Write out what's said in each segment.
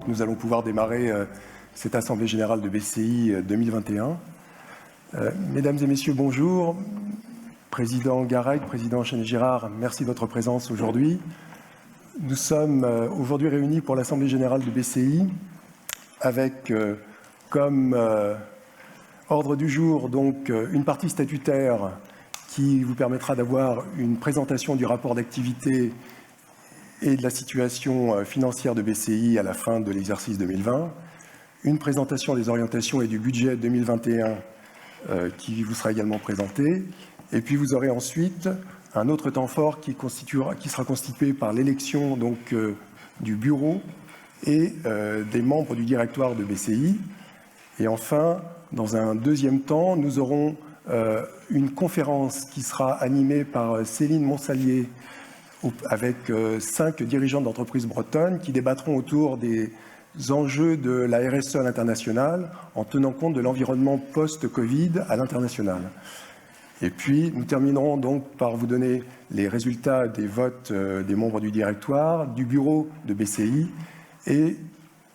nous allons pouvoir démarrer cette Assemblée Générale de BCI 2021. Mesdames et Messieurs, bonjour. Président Garreg, Président Chenet-Girard, merci de votre présence aujourd'hui. Nous sommes aujourd'hui réunis pour l'Assemblée Générale de BCI avec comme ordre du jour donc une partie statutaire qui vous permettra d'avoir une présentation du rapport d'activité et de la situation financière de BCI à la fin de l'exercice 2020, une présentation des orientations et du budget 2021 qui vous sera également présenté, et puis vous aurez ensuite un autre temps fort qui sera constitué par l'élection donc du bureau et des membres du directoire de BCI. Et enfin, dans un deuxième temps, nous aurons une conférence qui sera animée par Céline Monsalier avec 5 dirigeants d'entreprises bretonnes qui débattront autour des enjeux de la RSE à l'international en tenant compte de l'environnement post-Covid à l'international. Et puis, nous terminerons donc par vous donner les résultats des votes des membres du directoire, du bureau de BCI et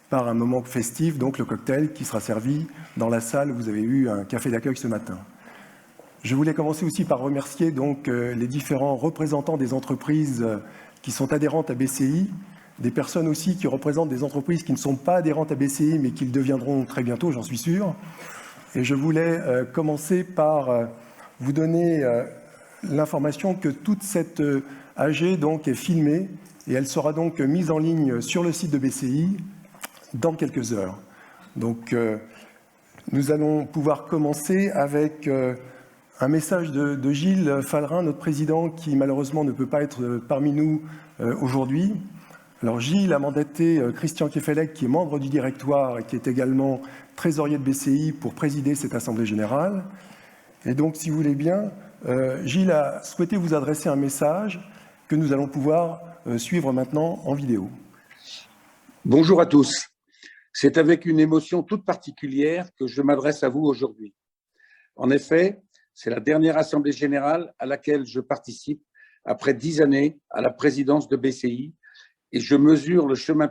par un moment festif, donc le cocktail qui sera servi dans la salle où vous avez eu un café d'accueil ce matin. Je voulais commencer aussi par remercier donc les différents représentants des entreprises qui sont adhérentes à BCI, des personnes aussi qui représentent des entreprises qui ne sont pas adhérentes à BCI mais qui le deviendront très bientôt, j'en suis sûr. Et je voulais commencer par vous donner l'information que toute cette AG donc est filmée et elle sera donc mise en ligne sur le site de BCI dans quelques heures. Donc nous allons pouvoir commencer avec un message de Gilles Fallerin, notre président, qui malheureusement ne peut pas être parmi nous aujourd'hui. Alors Gilles a mandaté Christian Kefelec, qui est membre du directoire et qui est également trésorier de BCI, pour présider cette Assemblée Générale. Et donc, si vous voulez bien, Gilles a souhaité vous adresser un message que nous allons pouvoir suivre maintenant en vidéo. Bonjour à tous. C'est avec une émotion toute particulière que je m'adresse à vous aujourd'hui. En effet, c'est la dernière Assemblée Générale à laquelle je participe après 10 années à la présidence de BCI et je mesure le chemin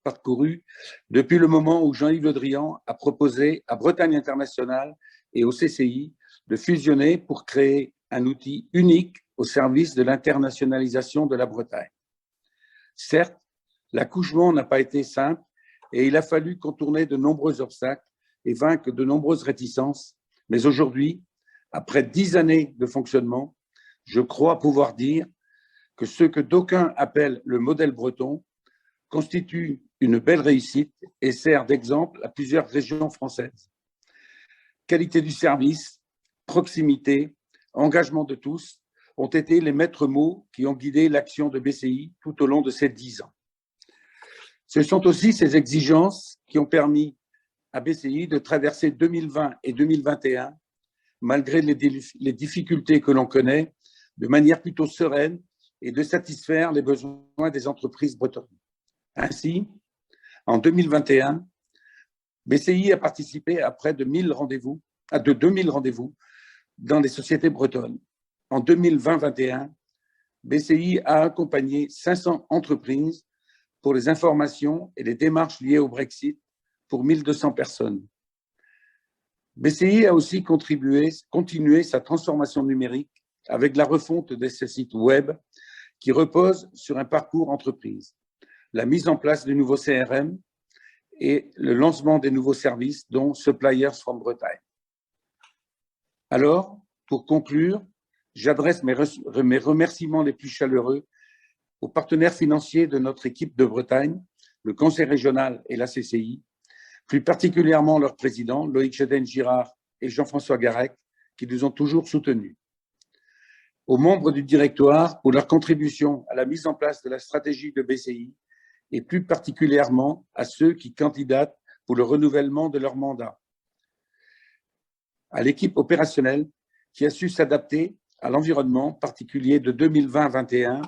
parcouru depuis le moment où Jean-Yves Le Drian a proposé à Bretagne International et au CCI de fusionner pour créer un outil unique au service de l'internationalisation de la Bretagne. Certes, l'accouchement n'a pas été simple et il a fallu contourner de nombreux obstacles et vaincre de nombreuses réticences, mais aujourd'hui, après 10 années de fonctionnement, je crois pouvoir dire que ce que d'aucuns appellent le modèle breton constitue une belle réussite et sert d'exemple à plusieurs régions françaises. Qualité du service, proximité, engagement de tous ont été les maîtres mots qui ont guidé l'action de BCI tout au long de ces 10 ans. Ce sont aussi ces exigences qui ont permis à BCI de traverser 2020 et 2021 malgré les difficultés que l'on connaît, de manière plutôt sereine et de satisfaire les besoins des entreprises bretonnes. Ainsi, en 2021, BCI a participé à près de 2000 rendez-vous dans les sociétés bretonnes. En 2020-21, BCI a accompagné 500 entreprises pour les informations et les démarches liées au Brexit pour 1200 personnes. BCI a aussi continué sa transformation numérique avec la refonte de ses sites web qui repose sur un parcours entreprise, la mise en place du nouveau CRM et le lancement des nouveaux services, dont Suppliers from Bretagne. Alors, pour conclure, j'adresse mes remerciements les plus chaleureux aux partenaires financiers de notre équipe de Bretagne, le Conseil régional et la CCI, plus particulièrement leurs présidents, Loïc Chenet-Girard et Jean-François Garreg, qui nous ont toujours soutenus. Aux membres du directoire pour leur contribution à la mise en place de la stratégie de BCI et plus particulièrement à ceux qui candidatent pour le renouvellement de leur mandat. À l'équipe opérationnelle qui a su s'adapter à l'environnement particulier de 2020-21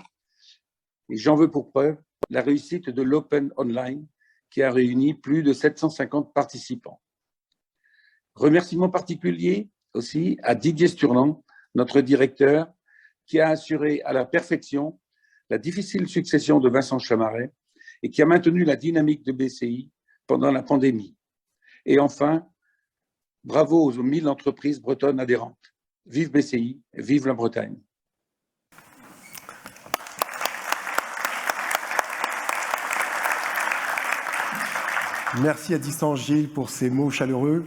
et j'en veux pour preuve la réussite de l'Open Online qui a réuni plus de 750 participants. Remerciement particulier aussi à Didier Sturland, notre directeur, qui a assuré à la perfection la difficile succession de Vincent Chamaret et qui a maintenu la dynamique de BCI pendant la pandémie. Et enfin, bravo aux 1000 entreprises bretonnes adhérentes. Vive BCI, vive la Bretagne. Merci à distance Gilles pour ces mots chaleureux.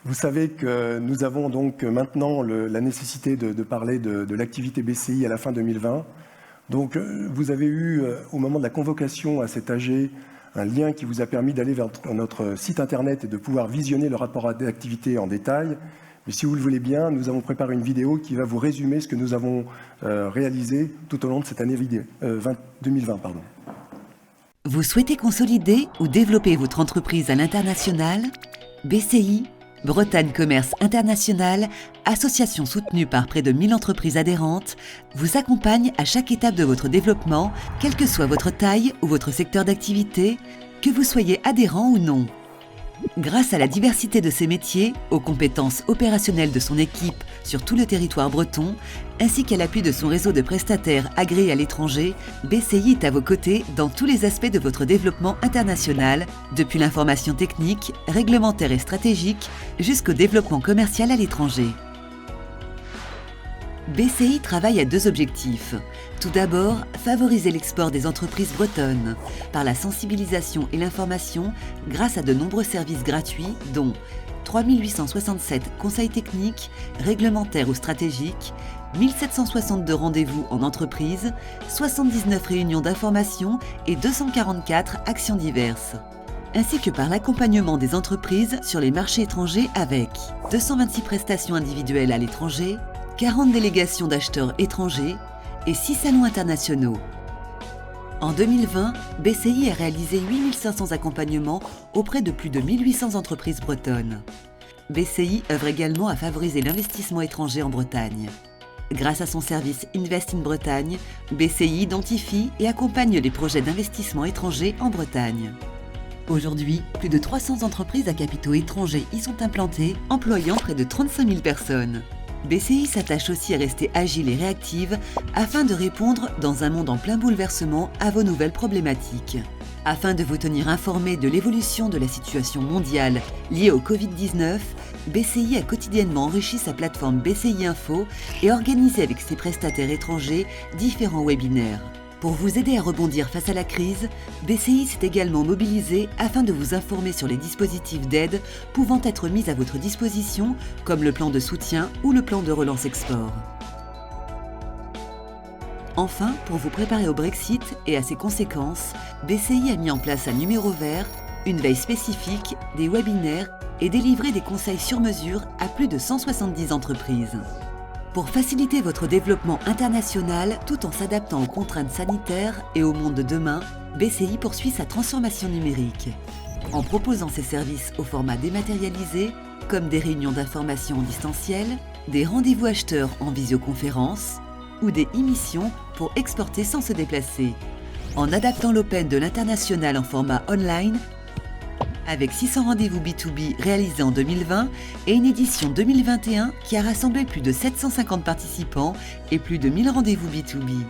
Vous savez que nous avons donc maintenant la nécessité de parler de l'activité BCI à la fin 2020. Donc vous avez eu au moment de la convocation à cet AG un lien qui vous a permis d'aller vers notre site internet et de pouvoir visionner le rapport d'activité en détail. Mais si vous le voulez bien, nous avons préparé une vidéo qui va vous résumer ce que nous avons réalisé tout au long de cette année 2020. Vous souhaitez consolider ou développer votre entreprise à l'international? BCI, Bretagne Commerce International, association soutenue par près de 1000 entreprises adhérentes, vous accompagne à chaque étape de votre développement, quelle que soit votre taille ou votre secteur d'activité, que vous soyez adhérent ou non. Grâce à la diversité de ses métiers, aux compétences opérationnelles de son équipe sur tout le territoire breton, ainsi qu'à l'appui de son réseau de prestataires agréés à l'étranger, BCI est à vos côtés dans tous les aspects de votre développement international, depuis l'information technique, réglementaire et stratégique, jusqu'au développement commercial à l'étranger. BCI travaille à deux objectifs. Tout d'abord, favoriser l'export des entreprises bretonnes par la sensibilisation et l'information grâce à de nombreux services gratuits dont 3867 conseils techniques, réglementaires ou stratégiques, 1762 rendez-vous en entreprise, 79 réunions d'information et 244 actions diverses. Ainsi que par l'accompagnement des entreprises sur les marchés étrangers avec 226 prestations individuelles à l'étranger, 40 délégations d'acheteurs étrangers et 6 salons internationaux. En 2020, BCI a réalisé 8500 accompagnements auprès de plus de 1800 entreprises bretonnes. BCI œuvre également à favoriser l'investissement étranger en Bretagne. Grâce à son service Invest in Bretagne, BCI identifie et accompagne les projets d'investissement étranger en Bretagne. Aujourd'hui, plus de 300 entreprises à capitaux étrangers y sont implantées, employant près de 35 000 personnes. BCI s'attache aussi à rester agile et réactive afin de répondre, dans un monde en plein bouleversement, à vos nouvelles problématiques. Afin de vous tenir informé de l'évolution de la situation mondiale liée au Covid-19, BCI a quotidiennement enrichi sa plateforme BCI Info et organisé avec ses prestataires étrangers différents webinaires. Pour vous aider à rebondir face à la crise, BCI s'est également mobilisé afin de vous informer sur les dispositifs d'aide pouvant être mis à votre disposition, comme le plan de soutien ou le plan de relance export. Enfin, pour vous préparer au Brexit et à ses conséquences, BCI a mis en place un numéro vert, une veille spécifique, des webinaires et délivré des conseils sur mesure à plus de 170 entreprises. Pour faciliter votre développement international tout en s'adaptant aux contraintes sanitaires et au monde de demain, BCI poursuit sa transformation numérique. En proposant ses services au format dématérialisé, comme des réunions d'information en distanciel, des rendez-vous acheteurs en visioconférence ou des e-missions pour exporter sans se déplacer. En adaptant l'Open de l'international en format online, avec 600 rendez-vous B2B réalisés en 2020 et une édition 2021 qui a rassemblé plus de 750 participants et plus de 1000 rendez-vous B2B.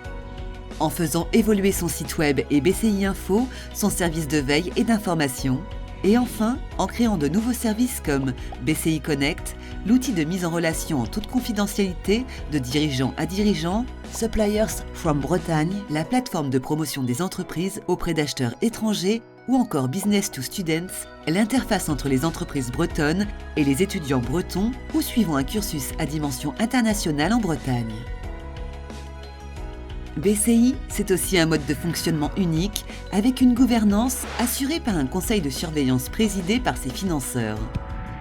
En faisant évoluer son site web et BCI Info, son service de veille et d'information. Et enfin, en créant de nouveaux services comme BCI Connect, l'outil de mise en relation en toute confidentialité de dirigeant à dirigeant, Suppliers from Bretagne, la plateforme de promotion des entreprises auprès d'acheteurs étrangers, ou encore Business to Students, l'interface entre les entreprises bretonnes et les étudiants bretons ou suivant un cursus à dimension internationale en Bretagne. BCI, c'est aussi un mode de fonctionnement unique avec une gouvernance assurée par un conseil de surveillance présidé par ses financeurs.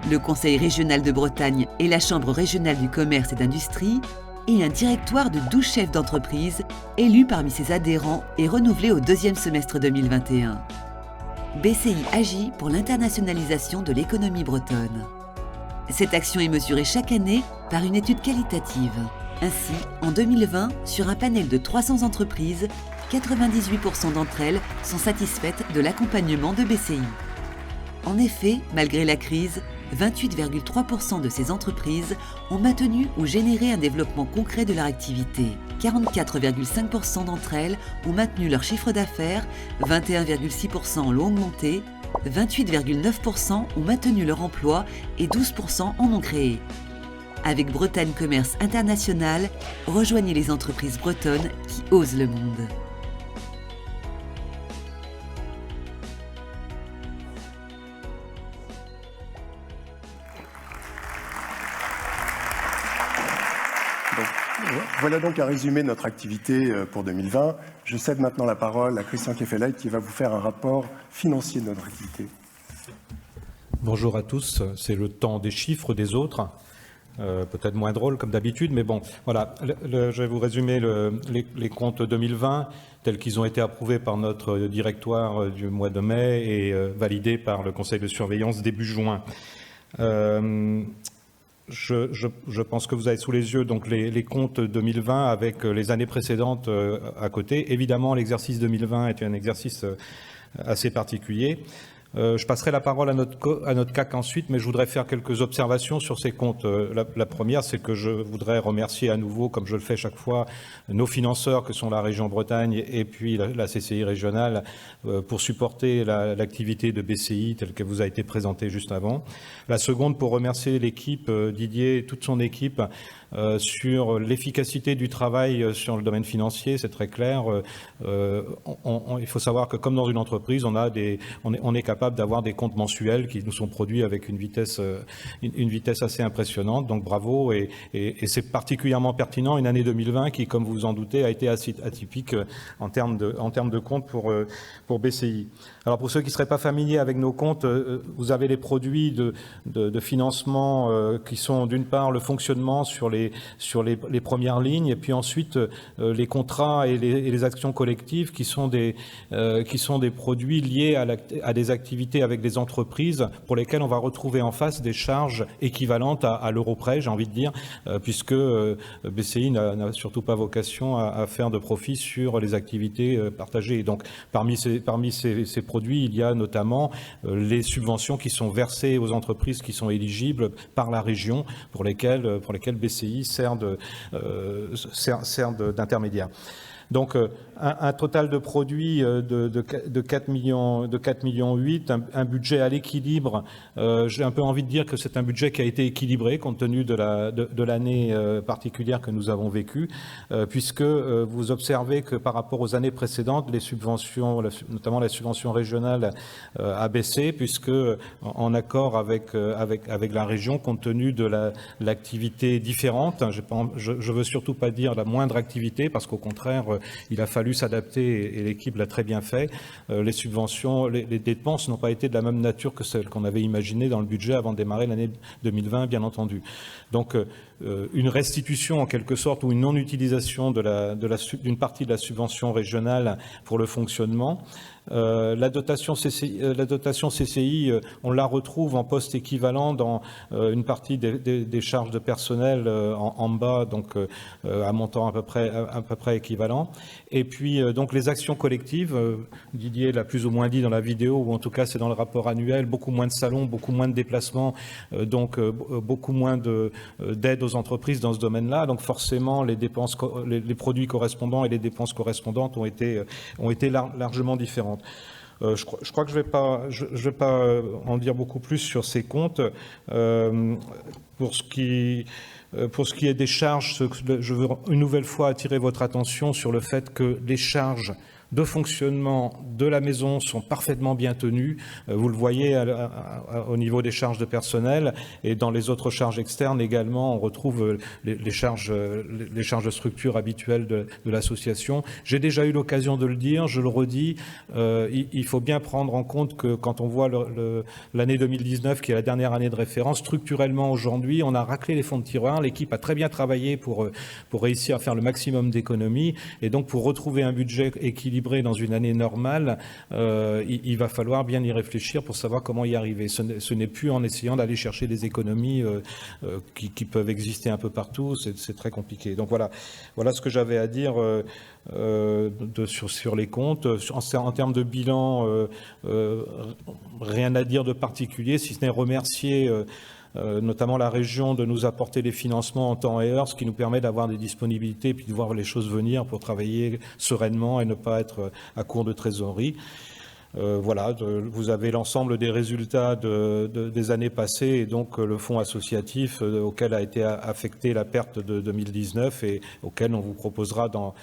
Le Conseil régional de Bretagne et la Chambre régionale du commerce et d'industrie et un directoire de 12 chefs d'entreprise élus parmi ses adhérents et renouvelés au deuxième semestre 2021. BCI agit pour l'internationalisation de l'économie bretonne. Cette action est mesurée chaque année par une étude qualitative. Ainsi, en 2020, sur un panel de 300 entreprises, 98% d'entre elles sont satisfaites de l'accompagnement de BCI. En effet, malgré la crise, 28,3% de ces entreprises ont maintenu ou généré un développement concret de leur activité. 44,5% d'entre elles ont maintenu leur chiffre d'affaires, 21,6% l'ont augmenté, 28,9% ont maintenu leur emploi et 12% en ont créé. Avec Bretagne Commerce International, rejoignez les entreprises bretonnes qui osent le monde. Voilà donc un résumé de notre activité pour 2020. Je cède maintenant la parole à Christian Kefeleit qui va vous faire un rapport financier de notre activité. Bonjour à tous, c'est le temps des chiffres des autres, peut-être moins drôle comme d'habitude, mais bon, voilà, je vais vous résumer les comptes 2020 tels qu'ils ont été approuvés par notre directoire du mois de mai et validés par le conseil de surveillance début juin. Je pense que vous avez sous les yeux donc les comptes 2020 avec les années précédentes à côté. Évidemment, l'exercice 2020 est un exercice assez particulier. Je passerai la parole à notre CAC ensuite, mais je voudrais faire quelques observations sur ces comptes. La première, c'est que je voudrais remercier à nouveau, comme je le fais chaque fois, nos financeurs que sont la région Bretagne et puis la CCI régionale pour supporter l'activité de BCI telle qu'elle vous a été présentée juste avant. La seconde, pour remercier l'équipe, Didier et toute son équipe, sur l'efficacité du travail sur le domaine financier, c'est très clair. Il faut savoir que comme dans une entreprise, on est capable d'avoir des comptes mensuels qui nous sont produits avec une vitesse assez impressionnante. Donc bravo et c'est particulièrement pertinent une année 2020 qui, comme vous vous en doutez, a été assez atypique en termes de comptes pour BCI. Alors pour ceux qui ne seraient pas familiers avec nos comptes, vous avez les produits de financement qui sont d'une part le fonctionnement sur les premières lignes et puis ensuite les contrats et les actions collectives qui sont des produits liés à des activités avec des entreprises pour lesquelles on va retrouver en face des charges équivalentes à l'euro près, j'ai envie de dire, puisque BCI n'a surtout pas vocation à faire de profit sur les activités partagées. Et donc parmi ces produits, il y a notamment les subventions qui sont versées aux entreprises qui sont éligibles par la région pour lesquelles BCI sert d'intermédiaire. Donc un total de produits de 4 millions, un budget à l'équilibre. J'ai un peu envie de dire que c'est un budget qui a été équilibré compte tenu de l'année particulière que nous avons vécue, puisque vous observez que par rapport aux années précédentes, les subventions, notamment la subvention régionale, a baissé, puisque en accord avec la région, compte tenu de l'activité différente, je veux surtout pas dire la moindre activité, parce qu'au contraire, il a fallu s'adapter et l'équipe l'a très bien fait. Les subventions, les dépenses n'ont pas été de la même nature que celles qu'on avait imaginées dans le budget avant de démarrer l'année 2020, bien entendu. Donc, une restitution en quelque sorte ou une non-utilisation d'une partie de la subvention régionale pour le fonctionnement. La dotation CCI, on la retrouve en poste équivalent dans une partie des charges de personnel en bas, donc à montant à peu près équivalent. Et puis donc les actions collectives, Didier l'a plus ou moins dit dans la vidéo, ou en tout cas c'est dans le rapport annuel, beaucoup moins de salons, beaucoup moins de déplacements, donc beaucoup moins d'aide aux entreprises dans ce domaine-là. Donc forcément les produits correspondants et les dépenses correspondantes ont été largement différentes. Je crois que je vais pas en dire beaucoup plus sur ces comptes. Pour ce qui est des charges, je veux une nouvelle fois attirer votre attention sur le fait que les charges de fonctionnement de la maison sont parfaitement bien tenues. Vous le voyez au niveau des charges de personnel et dans les autres charges externes également, on retrouve les charges de structure habituelles de l'association. J'ai déjà eu l'occasion de le dire, je le redis, il faut bien prendre en compte que quand on voit l'année 2019 qui est la dernière année de référence, structurellement aujourd'hui, on a raclé les fonds de tiroir, l'équipe a très bien travaillé pour réussir à faire le maximum d'économies et donc pour retrouver un budget équilibré dans une année normale, il va falloir bien y réfléchir pour savoir comment y arriver. Ce n'est plus en essayant d'aller chercher des économies qui peuvent exister un peu partout, c'est très compliqué. Donc voilà ce que j'avais à dire sur les comptes. En termes de bilan, rien à dire de particulier, si ce n'est remercier notamment la région, de nous apporter des financements en temps et heure, ce qui nous permet d'avoir des disponibilités et puis de voir les choses venir pour travailler sereinement et ne pas être à court de trésorerie. Voilà, vous avez l'ensemble des résultats des années passées et donc le fonds associatif auquel a été affectée la perte de 2019 et auquel on vous proposera dans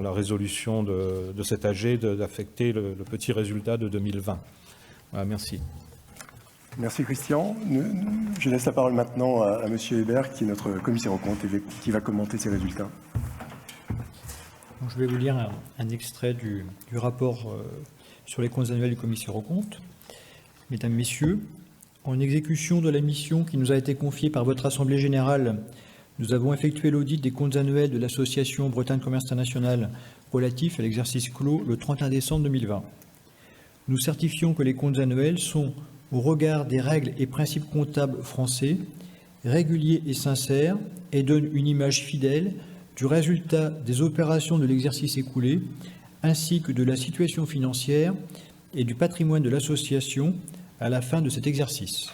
la résolution de cet AG d'affecter le petit résultat de 2020. Voilà, merci. Merci Christian. Je laisse la parole maintenant à M. Hébert, qui est notre commissaire aux comptes et qui va commenter ces résultats. Donc, je vais vous lire un extrait du rapport sur les comptes annuels du commissaire aux comptes. Mesdames, Messieurs, en exécution de la mission qui nous a été confiée par votre Assemblée générale, nous avons effectué l'audit des comptes annuels de l'association Bretagne Commerce International relatif à l'exercice clos le 31 décembre 2020. Nous certifions que les comptes annuels sont, au regard des règles et principes comptables français, réguliers et sincères et donnent une image fidèle du résultat des opérations de l'exercice écoulé, ainsi que de la situation financière et du patrimoine de l'association à la fin de cet exercice.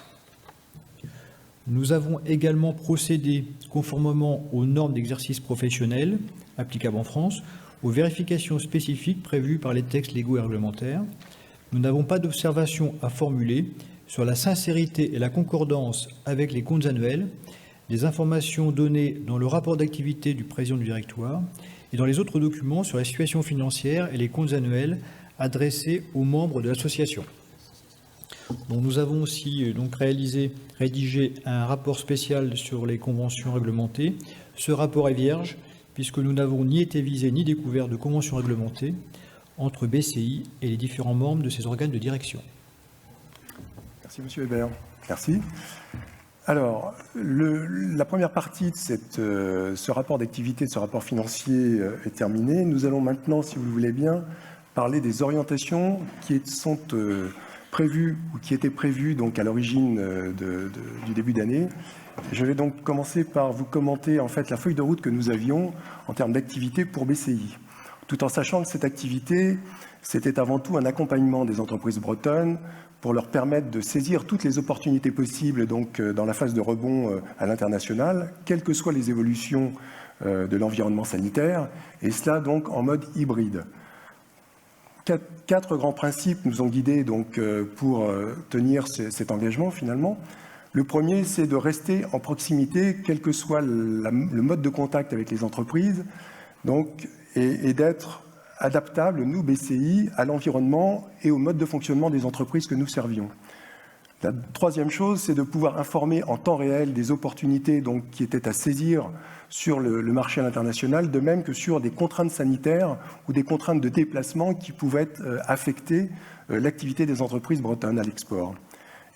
Nous avons également procédé, conformément aux normes d'exercice professionnel applicables en France, aux vérifications spécifiques prévues par les textes légaux et réglementaires. Nous n'avons pas d'observation à formuler sur la sincérité et la concordance avec les comptes annuels, des informations données dans le rapport d'activité du président du directoire et dans les autres documents sur la situation financière et les comptes annuels adressés aux membres de l'association. Nous avons aussi rédigé un rapport spécial sur les conventions réglementées. Ce rapport est vierge puisque nous n'avons ni été visés ni découvert de conventions réglementées entre BCI et les différents membres de ces organes de direction. Merci M. Hébert. Merci. Alors, la première partie de ce rapport d'activité, de ce rapport financier est terminée. Nous allons maintenant, si vous le voulez bien, parler des orientations qui sont prévues ou qui étaient prévues donc à l'origine du début d'année. Je vais donc commencer par vous commenter en fait la feuille de route que nous avions en termes d'activité pour BCI, tout en sachant que cette activité, c'était avant tout un accompagnement des entreprises bretonnes pour leur permettre de saisir toutes les opportunités possibles donc, dans la phase de rebond à l'international, quelles que soient les évolutions de l'environnement sanitaire, et cela donc en mode hybride. Quatre grands principes nous ont guidés donc, pour tenir cet engagement finalement. Le premier, c'est de rester en proximité, quel que soit le mode de contact avec les entreprises, donc, et d'être adaptable, nous, BCI, à l'environnement et au mode de fonctionnement des entreprises que nous servions. La troisième chose, c'est de pouvoir informer en temps réel des opportunités donc, qui étaient à saisir sur le marché à l'international, de même que sur des contraintes sanitaires ou des contraintes de déplacement qui pouvaient affecter l'activité des entreprises bretonnes à l'export.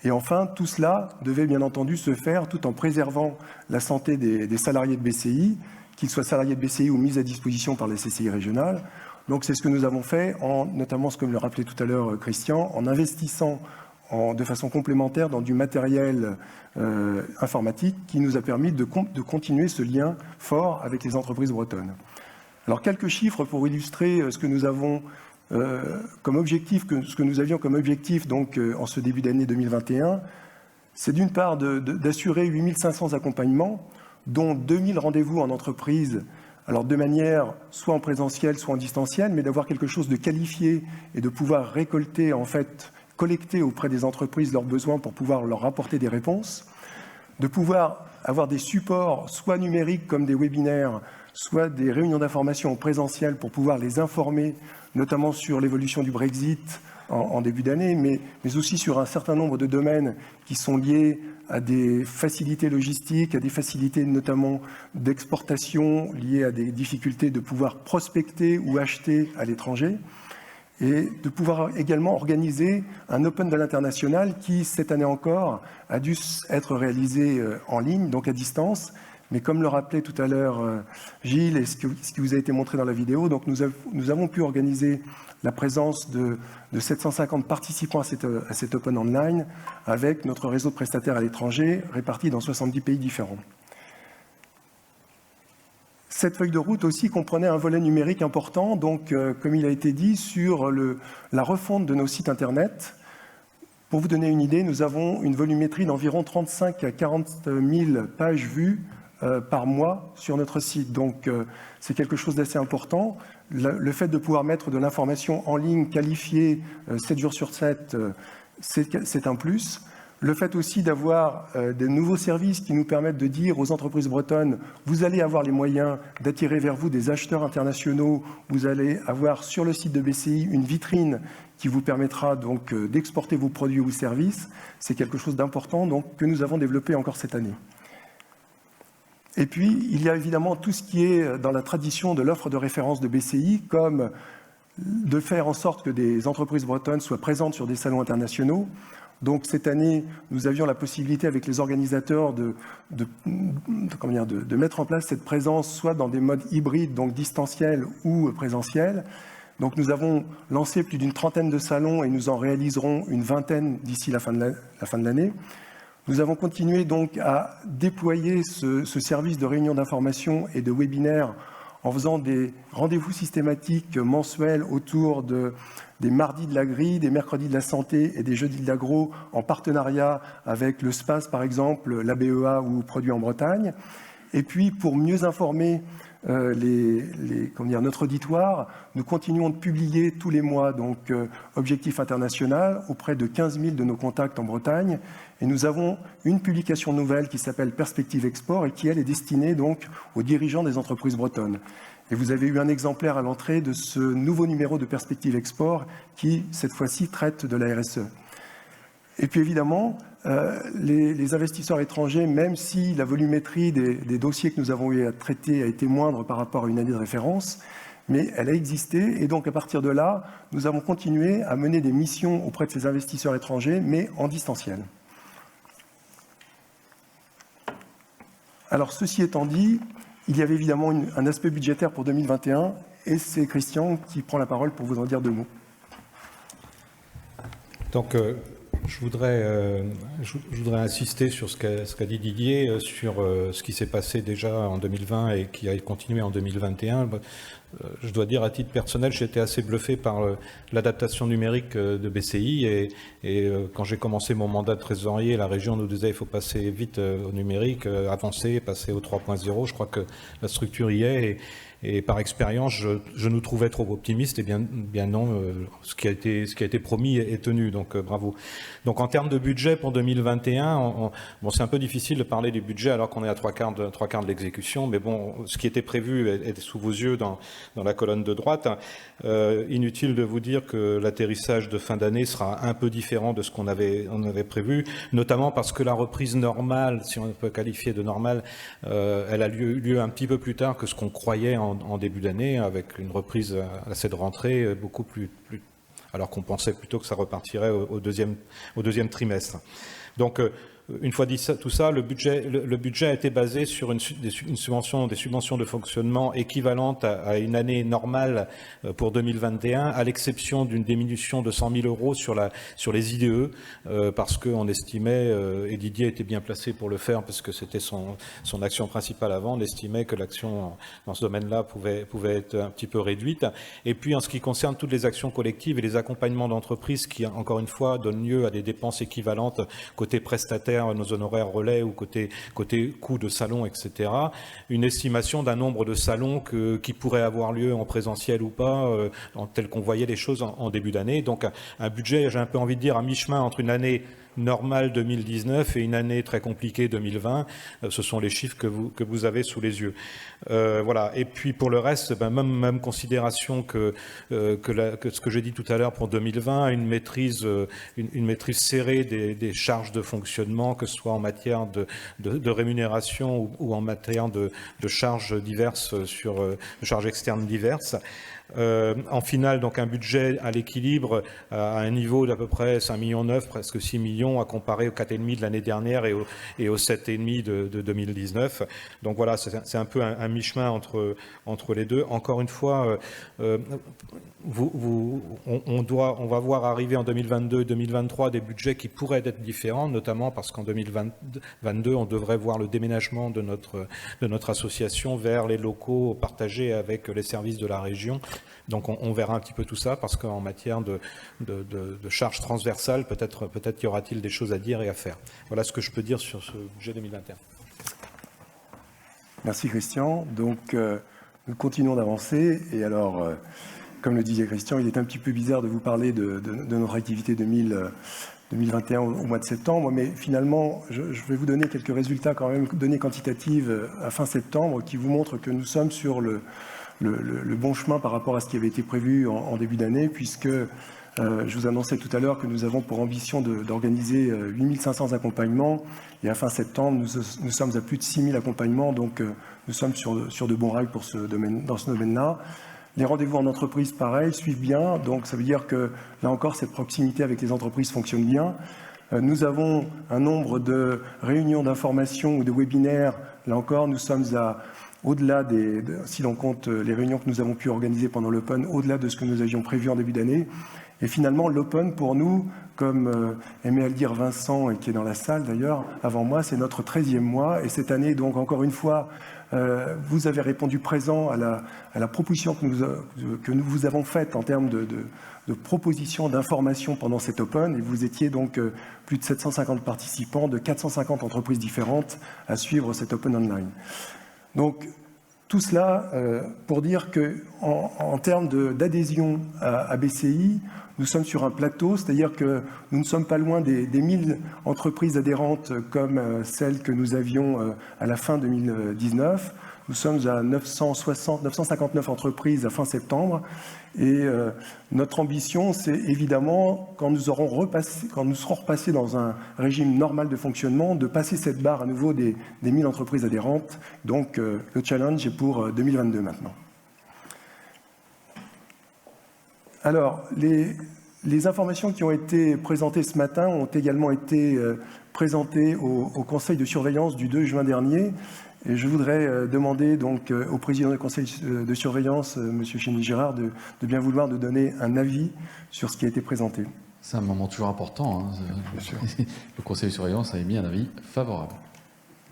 Et enfin, tout cela devait bien entendu se faire tout en préservant la santé des salariés de BCI, qu'ils soient salariés de BCI ou mis à disposition par les CCI régionales. Donc c'est ce que nous avons fait, notamment ce que me le rappelait tout à l'heure Christian, en investissant de façon complémentaire dans du matériel informatique qui nous a permis de continuer ce lien fort avec les entreprises bretonnes. Alors quelques chiffres pour illustrer ce que nous avons comme objectif, ce que nous avions comme objectif donc, en ce début d'année 2021, c'est d'une part d'assurer 8500 accompagnements, dont 2000 rendez-vous en entreprise, alors de manière soit en présentiel, soit en distanciel, mais d'avoir quelque chose de qualifié et de pouvoir récolter, en fait, collecter auprès des entreprises leurs besoins pour pouvoir leur apporter des réponses, de pouvoir avoir des supports, soit numériques comme des webinaires, soit des réunions d'information en présentiel pour pouvoir les informer, notamment sur l'évolution du Brexit en début d'année, mais aussi sur un certain nombre de domaines qui sont liés à des facilités logistiques, à des facilités notamment d'exportation liées à des difficultés de pouvoir prospecter ou acheter à l'étranger, et de pouvoir également organiser un Open de l'international qui, cette année encore, a dû être réalisé en ligne, donc à distance. Mais comme le rappelait tout à l'heure Gilles et ce qui vous a été montré dans la vidéo, donc nous avons pu organiser la présence de 750 participants à cet Open Online avec notre réseau de prestataires à l'étranger répartis dans 70 pays différents. Cette feuille de route aussi comprenait un volet numérique important, donc comme il a été dit, sur la refonte de nos sites Internet Pour vous donner une idée, nous avons une volumétrie d'environ 35 à 40 000 pages vues par mois sur notre site. Donc, c'est quelque chose d'assez important. Le fait de pouvoir mettre de l'information en ligne qualifiée 7 jours sur 7, c'est un plus. Le fait aussi d'avoir des nouveaux services qui nous permettent de dire aux entreprises bretonnes, vous allez avoir les moyens d'attirer vers vous des acheteurs internationaux, vous allez avoir sur le site de BCI une vitrine qui vous permettra donc d'exporter vos produits ou services. C'est quelque chose d'important donc que nous avons développé encore cette année. Et puis, il y a évidemment tout ce qui est dans la tradition de l'offre de référence de BCI, comme de faire en sorte que des entreprises bretonnes soient présentes sur des salons internationaux. Donc cette année, nous avions la possibilité avec les organisateurs de mettre en place cette présence soit dans des modes hybrides, donc distanciels ou présentiels. Donc nous avons lancé plus d'une trentaine de salons et nous en réaliserons une vingtaine d'ici la fin de l'année. Nous avons continué donc à déployer ce service de réunion d'information et de webinaires en faisant des rendez-vous systématiques mensuels autour des mardis de l'agri, des mercredis de la santé et des jeudis de l'agro en partenariat avec le SPAS par exemple, la BEA ou Produits en Bretagne. Et puis pour mieux informer notre auditoire, nous continuons de publier tous les mois donc Objectif International auprès de 15 000 de nos contacts en Bretagne. Et nous avons une publication nouvelle qui s'appelle Perspective Export et qui, elle, est destinée donc aux dirigeants des entreprises bretonnes. Et vous avez eu un exemplaire à l'entrée de ce nouveau numéro de Perspective Export qui, cette fois-ci, traite de la RSE. Et puis évidemment, les investisseurs étrangers, même si la volumétrie des dossiers que nous avons eu à traiter a été moindre par rapport à une année de référence, mais elle a existé et donc à partir de là, nous avons continué à mener des missions auprès de ces investisseurs étrangers, mais en distanciel. Alors ceci étant dit, il y avait évidemment un aspect budgétaire pour 2021 et c'est Christian qui prend la parole pour vous en dire deux mots. Donc, je voudrais insister sur ce qu'a dit Didier, sur ce qui s'est passé déjà en 2020 et qui a continué en 2021. Je dois dire, à titre personnel, j'étais assez bluffé par l'adaptation numérique de BCI et quand j'ai commencé mon mandat de trésorier, la région nous disait il faut passer vite au numérique, avancer, passer au 3.0. Je crois que la structure y est et par expérience, je nous trouvais trop optimistes et bien non, ce qui a été promis est tenu, donc bravo. Donc en termes de budget pour 2021, bon, c'est un peu difficile de parler du budget alors qu'on est à trois quarts de l'exécution, mais bon, ce qui était prévu est sous vos yeux dans la colonne de droite. Inutile de vous dire que l'atterrissage de fin d'année sera un peu différent de ce qu'on avait prévu, notamment parce que la reprise normale, si on peut qualifier de normale, elle a lieu un petit peu plus tard que ce qu'on croyait en début d'année, avec une reprise à cette rentrée beaucoup plus alors qu'on pensait plutôt que ça repartirait au deuxième trimestre. Donc, une fois dit tout ça, le budget a été basé sur des subventions de fonctionnement équivalentes à une année normale pour 2021, à l'exception d'une diminution de 100 000 euros sur les IDE, parce qu'on estimait, et Didier était bien placé pour le faire, parce que c'était son action principale avant, on estimait que l'action dans ce domaine-là pouvait être un petit peu réduite. Et puis, en ce qui concerne toutes les actions collectives et les accompagnements d'entreprises qui, encore une fois, donnent lieu à des dépenses équivalentes côté prestataire, nos honoraires relais ou côté coût de salon, etc. Une estimation d'un nombre de salons qui pourraient avoir lieu en présentiel ou pas, tel qu'on voyait les choses en début d'année. Donc un budget, j'ai un peu envie de dire, à mi-chemin entre une année normale 2019 et une année très compliquée 2020. Ce sont les chiffres que vous avez sous les yeux. Voilà. Et puis pour le reste, même considération que ce que j'ai dit tout à l'heure pour 2020, une maîtrise serrée des charges de fonctionnement, que ce soit en matière de rémunération ou en matière de charges diverses de charges externes diverses. En finale, donc un budget à l'équilibre à un niveau d'à peu près 5,9 millions, presque 6 millions, millions à comparer aux 4,5 de l'année dernière et aux 7,5 de 2019. Donc voilà, c'est un peu un mi-chemin entre les deux. Encore une fois, on va voir arriver en 2022 et 2023 des budgets qui pourraient être différents, notamment parce qu'en 2022, on devrait voir le déménagement de notre association vers les locaux partagés avec les services de la région. Donc on verra un petit peu tout ça, parce qu'en matière de charges transversales, peut-être y aura-t-il des choses à dire et à faire. Voilà ce que je peux dire sur ce budget 2021. Merci Christian. Donc nous continuons d'avancer. Et alors, comme le disait Christian, il est un petit peu bizarre de vous parler de notre activité 2021 au mois de septembre, mais finalement, je vais vous donner quelques résultats quand même, données quantitatives à fin septembre, qui vous montrent que nous sommes sur le bon chemin par rapport à ce qui avait été prévu en début d'année, puisque je vous annonçais tout à l'heure que nous avons pour ambition d'organiser 8500 accompagnements, et à fin septembre, nous sommes à plus de 6000 accompagnements, donc nous sommes sur de bons rails dans ce domaine-là. Les rendez-vous en entreprise, pareil, suivent bien, donc ça veut dire que, là encore, cette proximité avec les entreprises fonctionne bien. Nous avons un nombre de réunions d'information ou de webinaires, là encore, nous sommes au-delà si l'on compte les réunions que nous avons pu organiser pendant l'Open, au-delà de ce que nous avions prévu en début d'année. Et finalement, l'Open, pour nous, comme aimait à le dire Vincent, et qui est dans la salle d'ailleurs, avant moi, c'est notre 13e mois. Et cette année, donc, encore une fois, vous avez répondu présent à la proposition que nous vous avons faite en termes de propositions d'informations pendant cet Open. Et vous étiez donc plus de 750 participants de 450 entreprises différentes à suivre cet Open online. Donc, tout cela pour dire qu'en termes d'adhésion à BCI, nous sommes sur un plateau, c'est-à-dire que nous ne sommes pas loin des 1000 entreprises adhérentes comme celles que nous avions à la fin 2019. Nous sommes à 959 entreprises à fin septembre. Et notre ambition, c'est évidemment, quand nous serons repassés dans un régime normal de fonctionnement, de passer cette barre à nouveau des 1000 entreprises adhérentes. Donc, le challenge est pour 2022 maintenant. Alors, les informations qui ont été présentées ce matin ont également été présentées au Conseil de surveillance du 2 juin dernier. Et je voudrais demander donc au président du Conseil de surveillance, M. Chénigy-Girard, de bien vouloir nous donner un avis sur ce qui a été présenté. C'est un moment toujours important. Hein. Bien sûr. Le Conseil de surveillance a émis un avis favorable.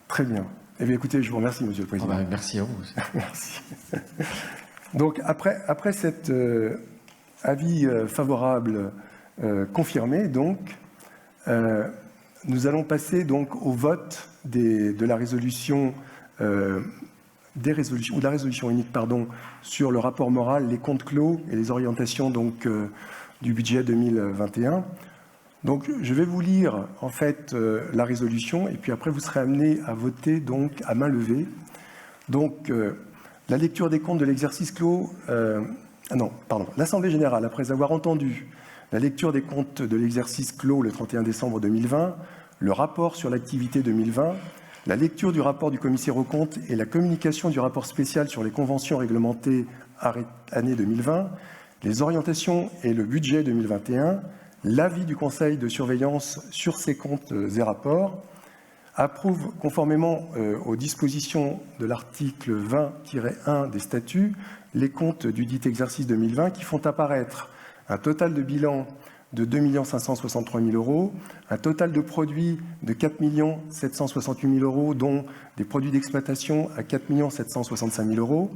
Très bien. Eh bien, écoutez, je vous remercie, Monsieur le Président. Ah ben, merci à vous. Merci. Donc, après cet avis favorable confirmé, donc, nous allons passer donc au vote de la résolution de la résolution unique, sur le rapport moral, les comptes clos et les orientations donc du budget 2021. Donc, je vais vous lire en fait la résolution, et puis après vous serez amené à voter donc à main levée. Donc, la lecture des comptes de l'exercice clos. L'Assemblée générale, après avoir entendu la lecture des comptes de l'exercice clos le 31 décembre 2020, le rapport sur l'activité 2020, la lecture du rapport du commissaire aux comptes et la communication du rapport spécial sur les conventions réglementées année 2020, les orientations et le budget 2021, l'avis du Conseil de surveillance sur ces comptes et rapports, approuve conformément aux dispositions de l'article 20-1 des statuts les comptes du dit exercice 2020 qui font apparaître un total de bilan de 2 563 000 €, un total de produits de 4 768 000 €, dont des produits d'exploitation à 4 765 000 €,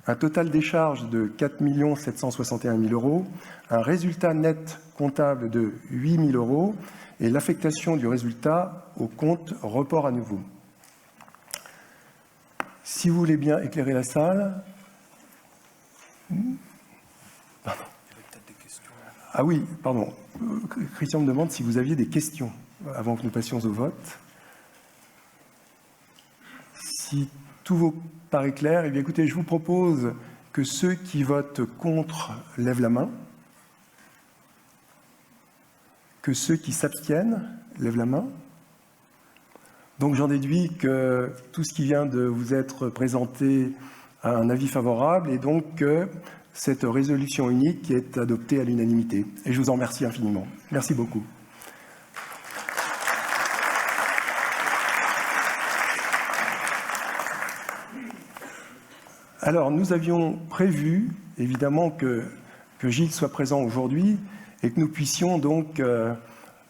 un total des charges de 4 761 000 €, un résultat net comptable de 8 000 € et l'affectation du résultat au compte report à nouveau. Si vous voulez bien éclairer la salle. Pardon. Ah oui, pardon. Christian me demande si vous aviez des questions avant que nous passions au vote. Si tout vous paraît clair, eh bien écoutez, je vous propose que ceux qui votent contre lèvent la main, que ceux qui s'abstiennent lèvent la main. Donc j'en déduis que tout ce qui vient de vous être présenté a un avis favorable et donc que cette résolution unique est adoptée à l'unanimité. Et je vous en remercie infiniment. Merci beaucoup. Alors, nous avions prévu, évidemment, que Gilles soit présent aujourd'hui et que nous puissions donc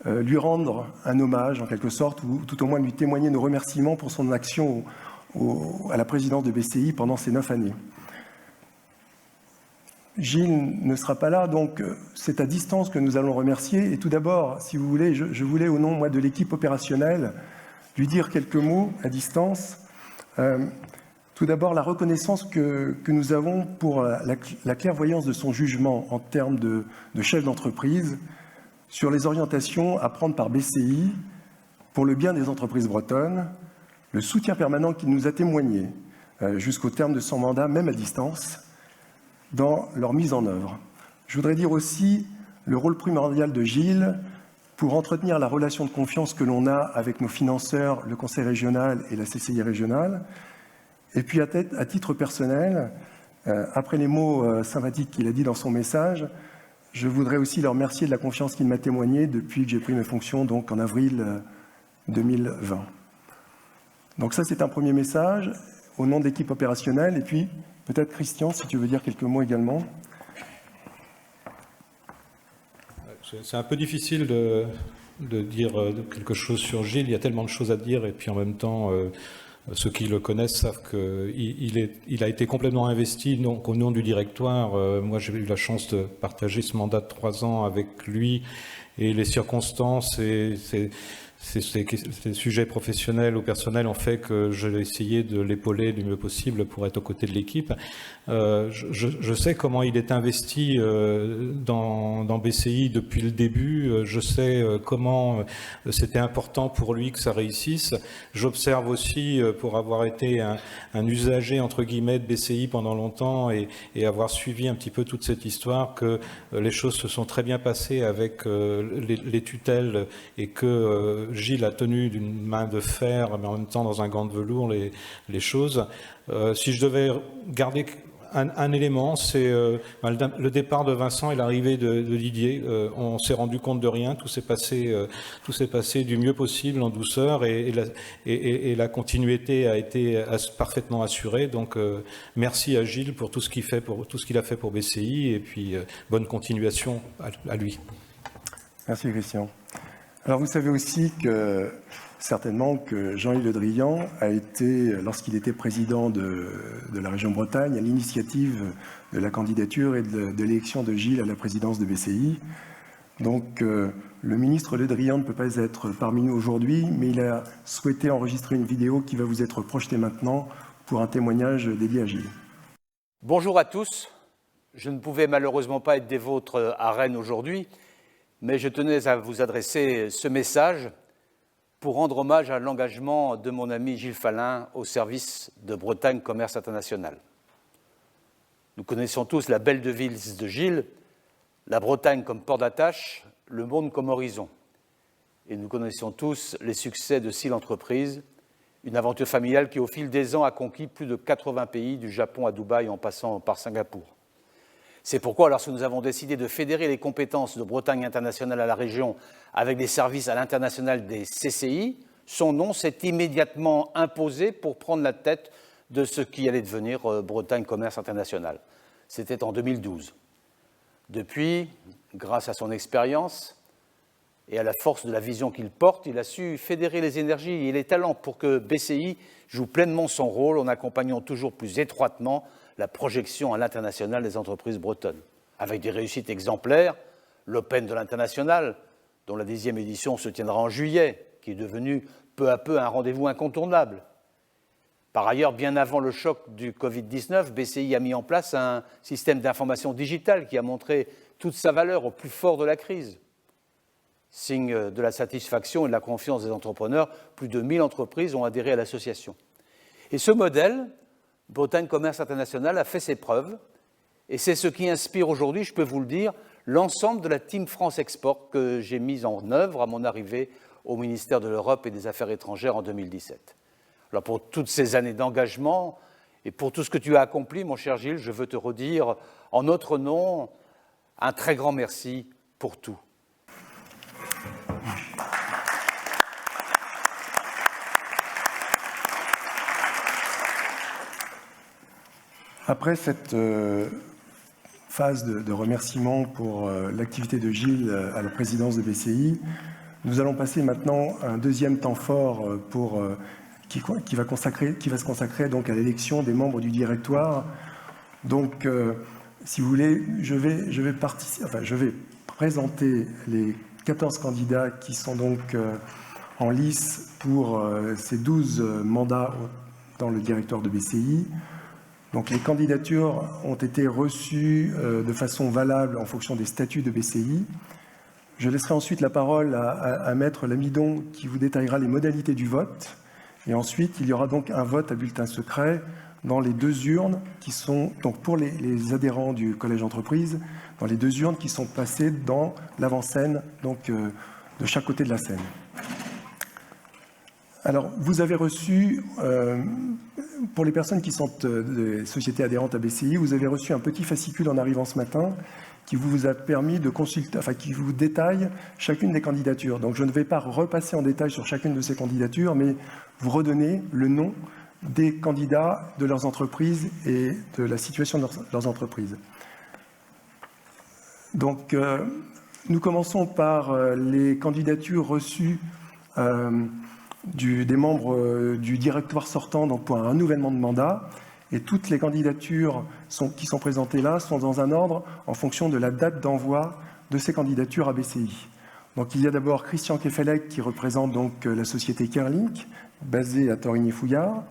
lui rendre un hommage, en quelque sorte, ou tout au moins lui témoigner nos remerciements pour son action à la présidence de BCI pendant ces 9 années. Gilles ne sera pas là, donc c'est à distance que nous allons le remercier. Et tout d'abord, si vous voulez, je voulais, au nom, moi, de l'équipe opérationnelle, lui dire quelques mots à distance. Tout d'abord, la reconnaissance que nous avons pour la clairvoyance de son jugement en termes de chef d'entreprise sur les orientations à prendre par BCI pour le bien des entreprises bretonnes, le soutien permanent qu'il nous a témoigné jusqu'au terme de son mandat, même à distance, dans leur mise en œuvre. Je voudrais dire aussi le rôle primordial de Gilles pour entretenir la relation de confiance que l'on a avec nos financeurs, le Conseil régional et la CCI régionale. Et puis, à titre personnel, après les mots sympathiques qu'il a dit dans son message, je voudrais aussi le remercier de la confiance qu'il m'a témoignée depuis que j'ai pris mes fonctions, donc en avril 2020. Donc ça, c'est un premier message au nom de l'équipe opérationnelle. Et puis, peut-être Christian, si tu veux dire quelques mots également. C'est un peu difficile de dire quelque chose sur Gilles. Il y a tellement de choses à dire et puis en même temps... Ceux qui le connaissent savent qu'il a été complètement investi donc, au nom du directoire. Moi, j'ai eu la chance de partager ce mandat de 3 ans avec lui et les circonstances et ces sujets professionnels ou personnels ont fait que j'ai essayé de l'épauler du mieux possible pour être aux côtés de l'équipe. Je sais comment il est investi dans BCI depuis le début. Je sais comment c'était important pour lui que ça réussisse. J'observe aussi, pour avoir été un usager, entre guillemets, de BCI pendant longtemps et avoir suivi un petit peu toute cette histoire, que les choses se sont très bien passées avec les tutelles et que Gilles a tenu d'une main de fer, mais en même temps dans un gant de velours, les choses. Si je devais garder un élément, c'est le départ de Vincent et l'arrivée de Didier. On s'est rendu compte de rien, tout s'est passé du mieux possible, en douceur, et la continuité a été parfaitement assurée. Donc merci à Gilles pour tout ce qu'il a fait pour BCI, et puis bonne continuation à lui. Merci Christian. Alors vous savez aussi certainement que Jean-Yves Le Drian a été, lorsqu'il était président de la région Bretagne, à l'initiative de la candidature et de l'élection de Gilles à la présidence de BCI. Donc le ministre Le Drian ne peut pas être parmi nous aujourd'hui, mais il a souhaité enregistrer une vidéo qui va vous être projetée maintenant pour un témoignage dédié à Gilles. Bonjour à tous. Je ne pouvais malheureusement pas être des vôtres à Rennes aujourd'hui, mais je tenais à vous adresser ce message pour rendre hommage à l'engagement de mon ami Gilles Fallin au service de Bretagne Commerce International. Nous connaissons tous la belle devise de Gilles, la Bretagne comme port d'attache, le monde comme horizon. Et nous connaissons tous les succès de SIL Entreprises, une aventure familiale qui au fil des ans a conquis plus de 80 pays, du Japon à Dubaï en passant par Singapour. C'est pourquoi, lorsque nous avons décidé de fédérer les compétences de Bretagne Internationale à la région avec des services à l'international des CCI, son nom s'est immédiatement imposé pour prendre la tête de ce qui allait devenir Bretagne Commerce International. C'était en 2012. Depuis, grâce à son expérience et à la force de la vision qu'il porte, il a su fédérer les énergies et les talents pour que BCI joue pleinement son rôle en accompagnant toujours plus étroitement la projection à l'international des entreprises bretonnes. Avec des réussites exemplaires, l'Open de l'international, dont la 10e édition se tiendra en juillet, qui est devenu peu à peu un rendez-vous incontournable. Par ailleurs, bien avant le choc du Covid-19, BCI a mis en place un système d'information digitale qui a montré toute sa valeur au plus fort de la crise. Signe de la satisfaction et de la confiance des entrepreneurs, plus de 1000 entreprises ont adhéré à l'association. Et ce modèle, Bretagne Commerce International, a fait ses preuves et c'est ce qui inspire aujourd'hui, je peux vous le dire, l'ensemble de la Team France Export que j'ai mise en œuvre à mon arrivée au ministère de l'Europe et des Affaires étrangères en 2017. Alors pour toutes ces années d'engagement et pour tout ce que tu as accompli, mon cher Gilles, je veux te redire en notre nom un très grand merci pour tout. Après cette phase de remerciement pour l'activité de Gilles à la présidence de BCI, nous allons passer maintenant à un deuxième temps fort qui va se consacrer donc à l'élection des membres du directoire. Donc, si vous voulez, je vais présenter les 14 candidats qui sont donc en lice pour ces 12 mandats dans le directoire de BCI. Donc, les candidatures ont été reçues de façon valable en fonction des statuts de BCI. Je laisserai ensuite la parole à Maître Lamidon qui vous détaillera les modalités du vote. Et ensuite, il y aura donc un vote à bulletin secret dans les 2 urnes qui sont, donc pour les adhérents du collège entreprise, dans les 2 urnes qui sont placées dans l'avant-scène, donc de chaque côté de la scène. Alors, vous avez reçu, pour les personnes qui sont des sociétés adhérentes à BCI, vous avez reçu un petit fascicule en arrivant ce matin qui vous a permis de consulter, qui vous détaille chacune des candidatures. Donc, je ne vais pas repasser en détail sur chacune de ces candidatures, mais vous redonner le nom des candidats, de leurs entreprises et de la situation de leurs entreprises. Donc, nous commençons par les candidatures reçues des membres du directoire sortant donc pour un renouvellement de mandat. Et toutes les candidatures qui sont présentées là sont dans un ordre en fonction de la date d'envoi de ces candidatures à BCI. Donc, il y a d'abord Christian Kefelec qui représente donc la société Kerlink, basée à Torigny-Fouillard.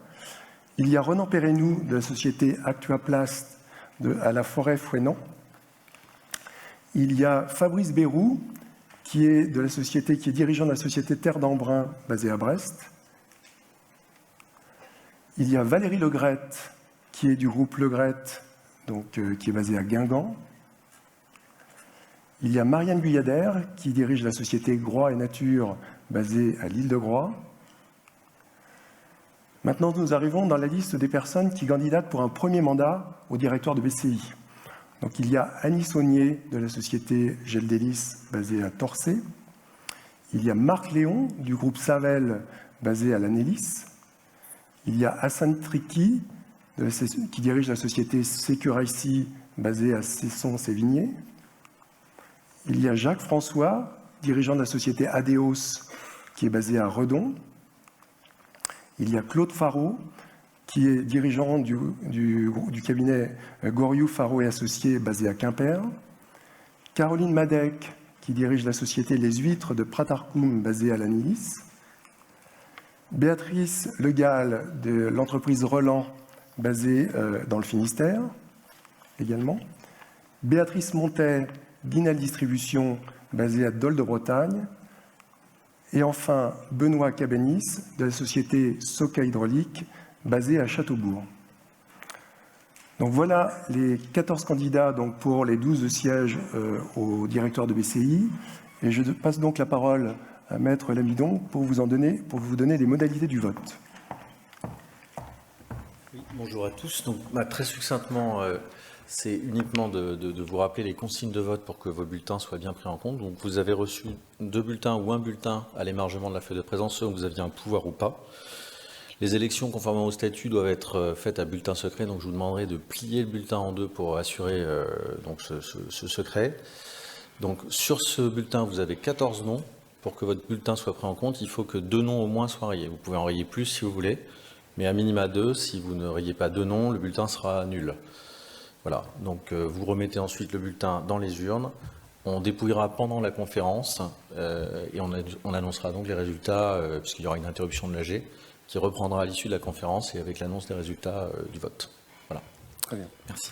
Il y a Renan Perrenou de la société Actuaplast à la Forêt-Fouesnant. Il y a Fabrice Bérou qui est dirigeant de la société Terre d'Embrun basée à Brest. Il y a Valérie Legrette qui est du groupe Legrette, donc qui est basée à Guingamp. Il y a Marianne Guyader qui dirige la société Groix et Nature basée à l'île de Groix. Maintenant, nous arrivons dans la liste des personnes qui candidatent pour un premier mandat au directoire de BCI. Donc, il y a Annie Saunier de la société Geldelis basée à Torcé. Il y a Marc Léon du groupe Savel basé à l'Anélis. Il y a Hassan Triki qui dirige la société Securicy basée à Cesson-Sévigné. Il y a Jacques François, dirigeant de la société Adeos qui est basée à Redon. Il y a Claude Faro, qui est dirigeant du cabinet Goriou, Faro et Associés, basé à Quimper. Caroline Madec, qui dirige la société Les Huîtres de Pratarkoum, basée à l'Anélis. Béatrice Legal, de l'entreprise Roland, basée dans le Finistère, également. Béatrice Montet, Guinal Distribution, basée à Dole de Bretagne. Et enfin, Benoît Cabanis, de la société Soca Hydraulique, basée à Châteaubourg. Donc voilà les 14 candidats donc, pour les 12 sièges au directoire de BCI. Et je passe donc la parole à Maître Lamidon pour vous donner les modalités du vote. Oui, bonjour à tous. Donc, très succinctement, c'est uniquement de vous rappeler les consignes de vote pour que vos bulletins soient bien pris en compte. Donc, vous avez reçu 2 bulletins ou un bulletin à l'émargement de la feuille de présence, selon que vous aviez un pouvoir ou pas. Les élections, conformément au statut, doivent être faites à bulletin secret. Donc, je vous demanderai de plier le bulletin en 2 pour assurer donc ce secret. Donc, sur ce bulletin, vous avez 14 noms. Pour que votre bulletin soit pris en compte, il faut que 2 noms au moins soient rayés. Vous pouvez en rayer plus si vous voulez, mais à minima 2. Si vous ne rayez pas 2 noms, le bulletin sera nul. Voilà, donc vous remettez ensuite le bulletin dans les urnes, on dépouillera pendant la conférence et on annoncera donc les résultats, puisqu'il y aura une interruption de l'AG, qui reprendra à l'issue de la conférence et avec l'annonce des résultats du vote. Voilà. Très bien. Merci.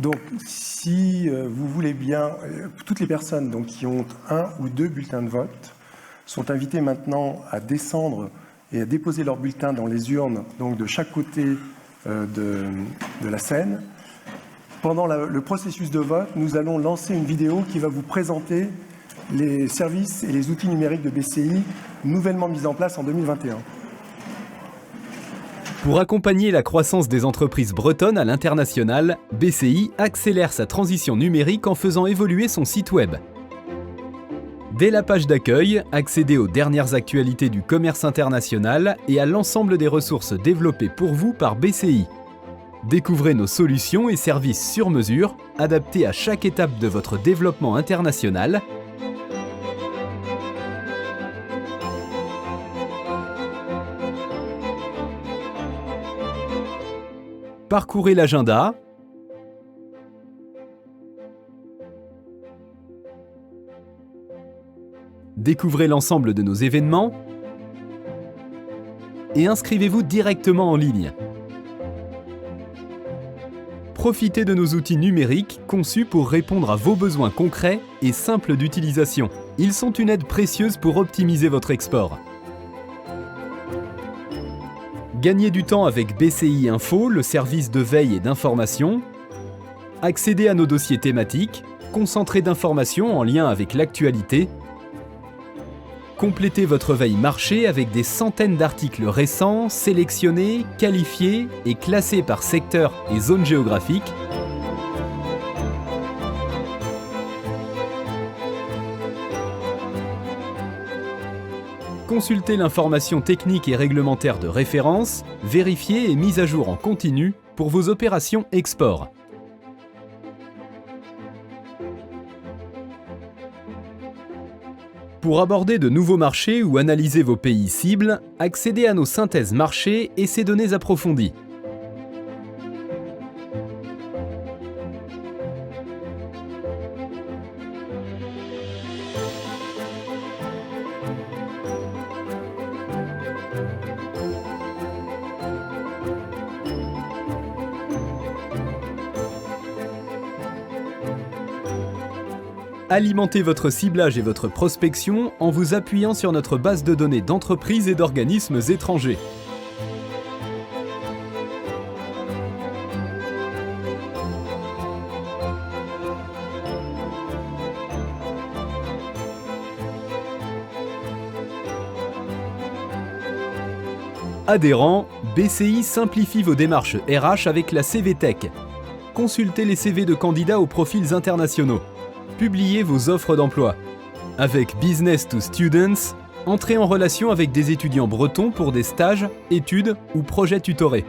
Donc, si vous voulez bien, toutes les personnes donc, qui ont 1 ou 2 bulletins de vote sont invitées maintenant à descendre et à déposer leurs bulletins dans les urnes donc de chaque côté de la scène. Pendant le processus de vote, nous allons lancer une vidéo qui va vous présenter les services et les outils numériques de BCI nouvellement mis en place en 2021. Pour accompagner la croissance des entreprises bretonnes à l'international, BCI accélère sa transition numérique en faisant évoluer son site web. Dès la page d'accueil, accédez aux dernières actualités du commerce international et à l'ensemble des ressources développées pour vous par BCI. Découvrez nos solutions et services sur mesure, adaptés à chaque étape de votre développement international. Parcourez l'agenda. Découvrez l'ensemble de nos événements. Et inscrivez-vous directement en ligne. Profitez de nos outils numériques conçus pour répondre à vos besoins concrets et simples d'utilisation. Ils sont une aide précieuse pour optimiser votre export. Gagnez du temps avec BCI Info, le service de veille et d'information. Accédez à nos dossiers thématiques, concentrés d'informations en lien avec l'actualité. Complétez votre veille marché avec des centaines d'articles récents, sélectionnés, qualifiés et classés par secteur et zone géographique. Consultez l'information technique et réglementaire de référence, vérifiée et mise à jour en continu pour vos opérations export. Pour aborder de nouveaux marchés ou analyser vos pays cibles, accédez à nos synthèses marchés et ses données approfondies. Alimentez votre ciblage et votre prospection en vous appuyant sur notre base de données d'entreprises et d'organismes étrangers. Adhérents, BCI simplifie vos démarches RH avec la CVTech. Consultez les CV de candidats aux profils internationaux. Publiez vos offres d'emploi. Avec Business to Students, entrez en relation avec des étudiants bretons pour des stages, études ou projets tutorés.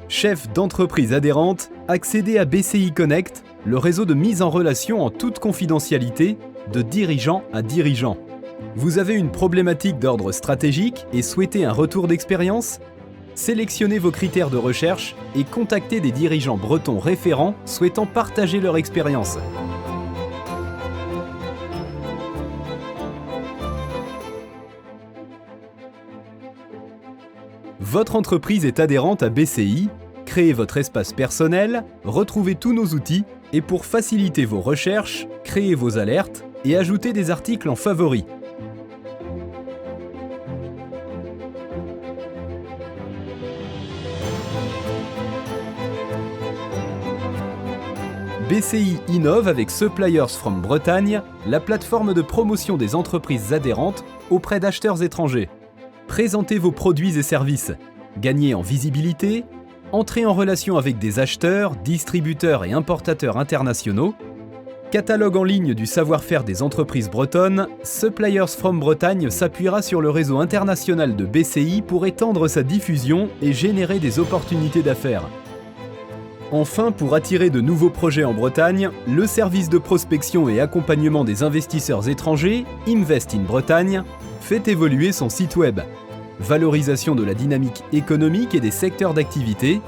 Chef d'entreprise adhérente, accédez à BCI Connect, le réseau de mise en relation en toute confidentialité, de dirigeant à dirigeant. Vous avez une problématique d'ordre stratégique et souhaitez un retour d'expérience ? Sélectionnez vos critères de recherche et contactez des dirigeants bretons référents souhaitant partager leur expérience. Votre entreprise est adhérente à BCI, créez votre espace personnel, retrouvez tous nos outils et pour faciliter vos recherches, créez vos alertes et ajoutez des articles en favoris. BCI innove avec Suppliers from Bretagne, la plateforme de promotion des entreprises adhérentes auprès d'acheteurs étrangers. Présentez vos produits et services, gagnez en visibilité, entrez en relation avec des acheteurs, distributeurs et importateurs internationaux. Catalogue en ligne du savoir-faire des entreprises bretonnes, Suppliers from Bretagne s'appuiera sur le réseau international de BCI pour étendre sa diffusion et générer des opportunités d'affaires. Enfin, pour attirer de nouveaux projets en Bretagne, le service de prospection et accompagnement des investisseurs étrangers, Invest in Bretagne, fait évoluer son site web. Valorisation de la dynamique économique et des secteurs d'activité,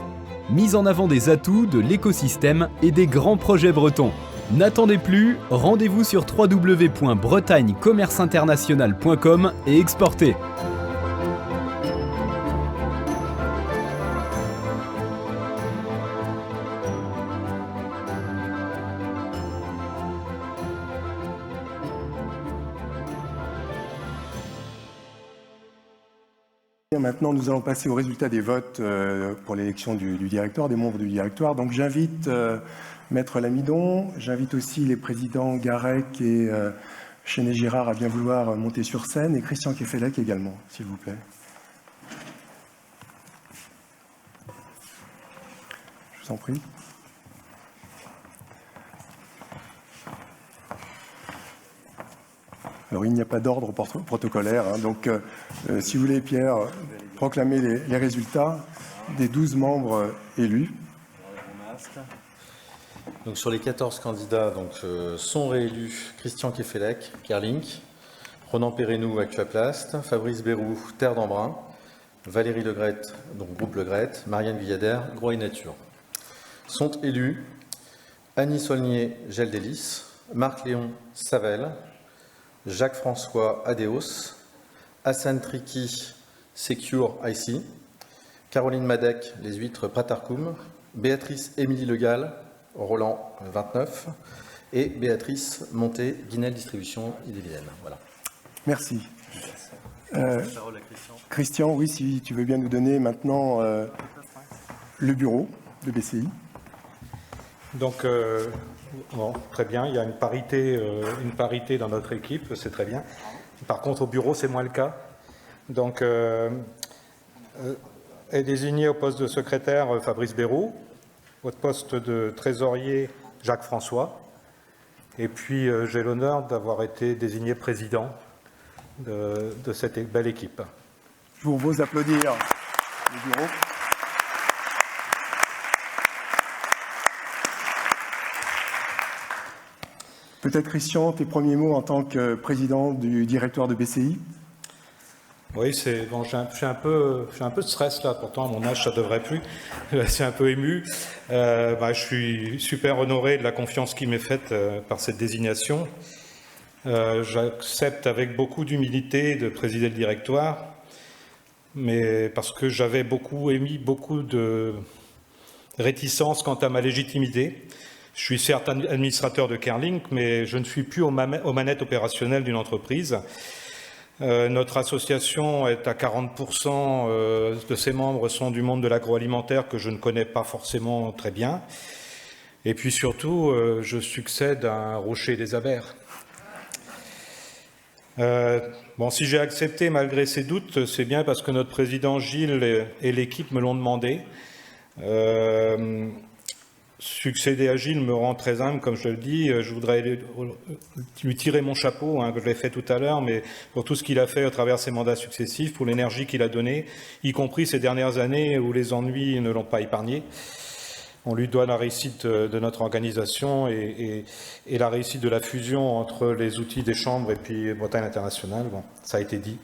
mise en avant des atouts de l'écosystème et des grands projets bretons. N'attendez plus, rendez-vous sur www.bretagnecommerceinternational.com et exportez. Maintenant, nous allons passer au résultat des votes pour l'élection du directoire, des membres du directoire. Donc j'invite Maître Lamidon, j'invite aussi les présidents Garec et Chenet-Girard à bien vouloir monter sur scène, et Christian Kefelec également, s'il vous plaît. Je vous en prie. Alors, il n'y a pas d'ordre protocolaire, hein, donc si vous voulez, Pierre, proclamer les résultats des 12 membres élus. Donc, sur les 14 candidats sont réélus Christian Kefelec, Kerlink, Ronan Perrenou, Actuaplast, Fabrice Bérou, Terre d'Embrun, Valérie Legrette, donc groupe Legrette, Marianne Villadère, Groix Nature. Sont élus Annie Saulnier, Gel d'Hélice, Marc Léon, Savel, Jacques-François Adéos, Hassan Triki, Secure IC, Caroline Madec, Les Huîtres Pratarkoum, Béatrice Émilie Legal, Roland 29 et Béatrice Monté, Guinel Distribution Ille-et-Vilaine. Voilà. Merci. Parole à Christian. Christian, oui, si tu veux bien nous donner maintenant le bureau de BCI. Donc, bon, très bien, il y a une parité dans notre équipe, c'est très bien. Par contre, au bureau, c'est moins le cas. Donc, est désigné au poste de secrétaire Fabrice Bérou, au poste de trésorier Jacques François, et puis j'ai l'honneur d'avoir été désigné président de cette belle équipe. Je vous propose d'applaudir le bureau. Peut-être, Christian, tes premiers mots en tant que président du directoire de BCI? Oui, bon, j'ai un peu de stress là, pourtant à mon âge ça devrait plus, c'est un peu ému. Je suis super honoré de la confiance qui m'est faite par cette désignation. J'accepte avec beaucoup d'humilité de présider le directoire, mais parce que j'avais émis beaucoup de réticences quant à ma légitimité. Je suis certes administrateur de Kerlink, mais je ne suis plus aux manettes opérationnelles d'une entreprise. Notre association est à 40%, de ses membres sont du monde de l'agroalimentaire que je ne connais pas forcément très bien. Et puis surtout, je succède à un rocher des Abers. Bon, si j'ai accepté malgré ces doutes, c'est bien parce que notre président Gilles et l'équipe me l'ont demandé. Succéder à Gilles me rend très humble, comme je le dis. Je voudrais lui tirer mon chapeau, que je l'ai fait tout à l'heure, mais pour tout ce qu'il a fait à travers ses mandats successifs, pour l'énergie qu'il a donnée, y compris ces dernières années où les ennuis ne l'ont pas épargné. On lui doit la réussite de notre organisation et la réussite de la fusion entre les outils des chambres et puis Bretagne Internationale. Bon, ça a été dit.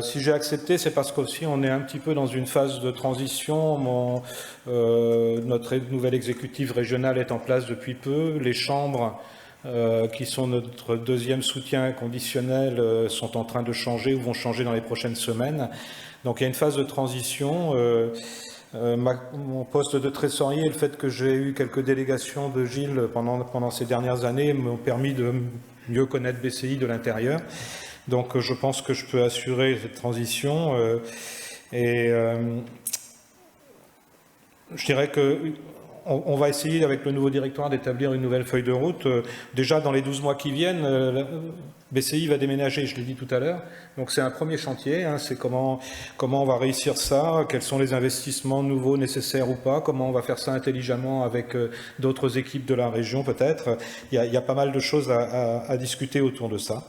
Si j'ai accepté, c'est parce qu'aussi on est un petit peu dans une phase de transition. Notre nouvel exécutif régional est en place depuis peu. Les chambres, qui sont notre deuxième soutien conditionnel, sont en train de changer ou vont changer dans les prochaines semaines. Donc il y a une phase de transition. Mon poste de trésorier et le fait que j'ai eu quelques délégations de Gilles pendant ces dernières années m'ont permis de mieux connaître BCI de l'intérieur. Donc je pense que je peux assurer cette transition je dirais qu'on va essayer avec le nouveau directoire d'établir une nouvelle feuille de route. Déjà dans les 12 mois qui viennent, BCI va déménager, je l'ai dit tout à l'heure. Donc c'est un premier chantier, c'est comment on va réussir ça, quels sont les investissements nouveaux nécessaires ou pas, comment on va faire ça intelligemment avec d'autres équipes de la région peut-être. Il y a pas mal de choses à discuter autour de ça.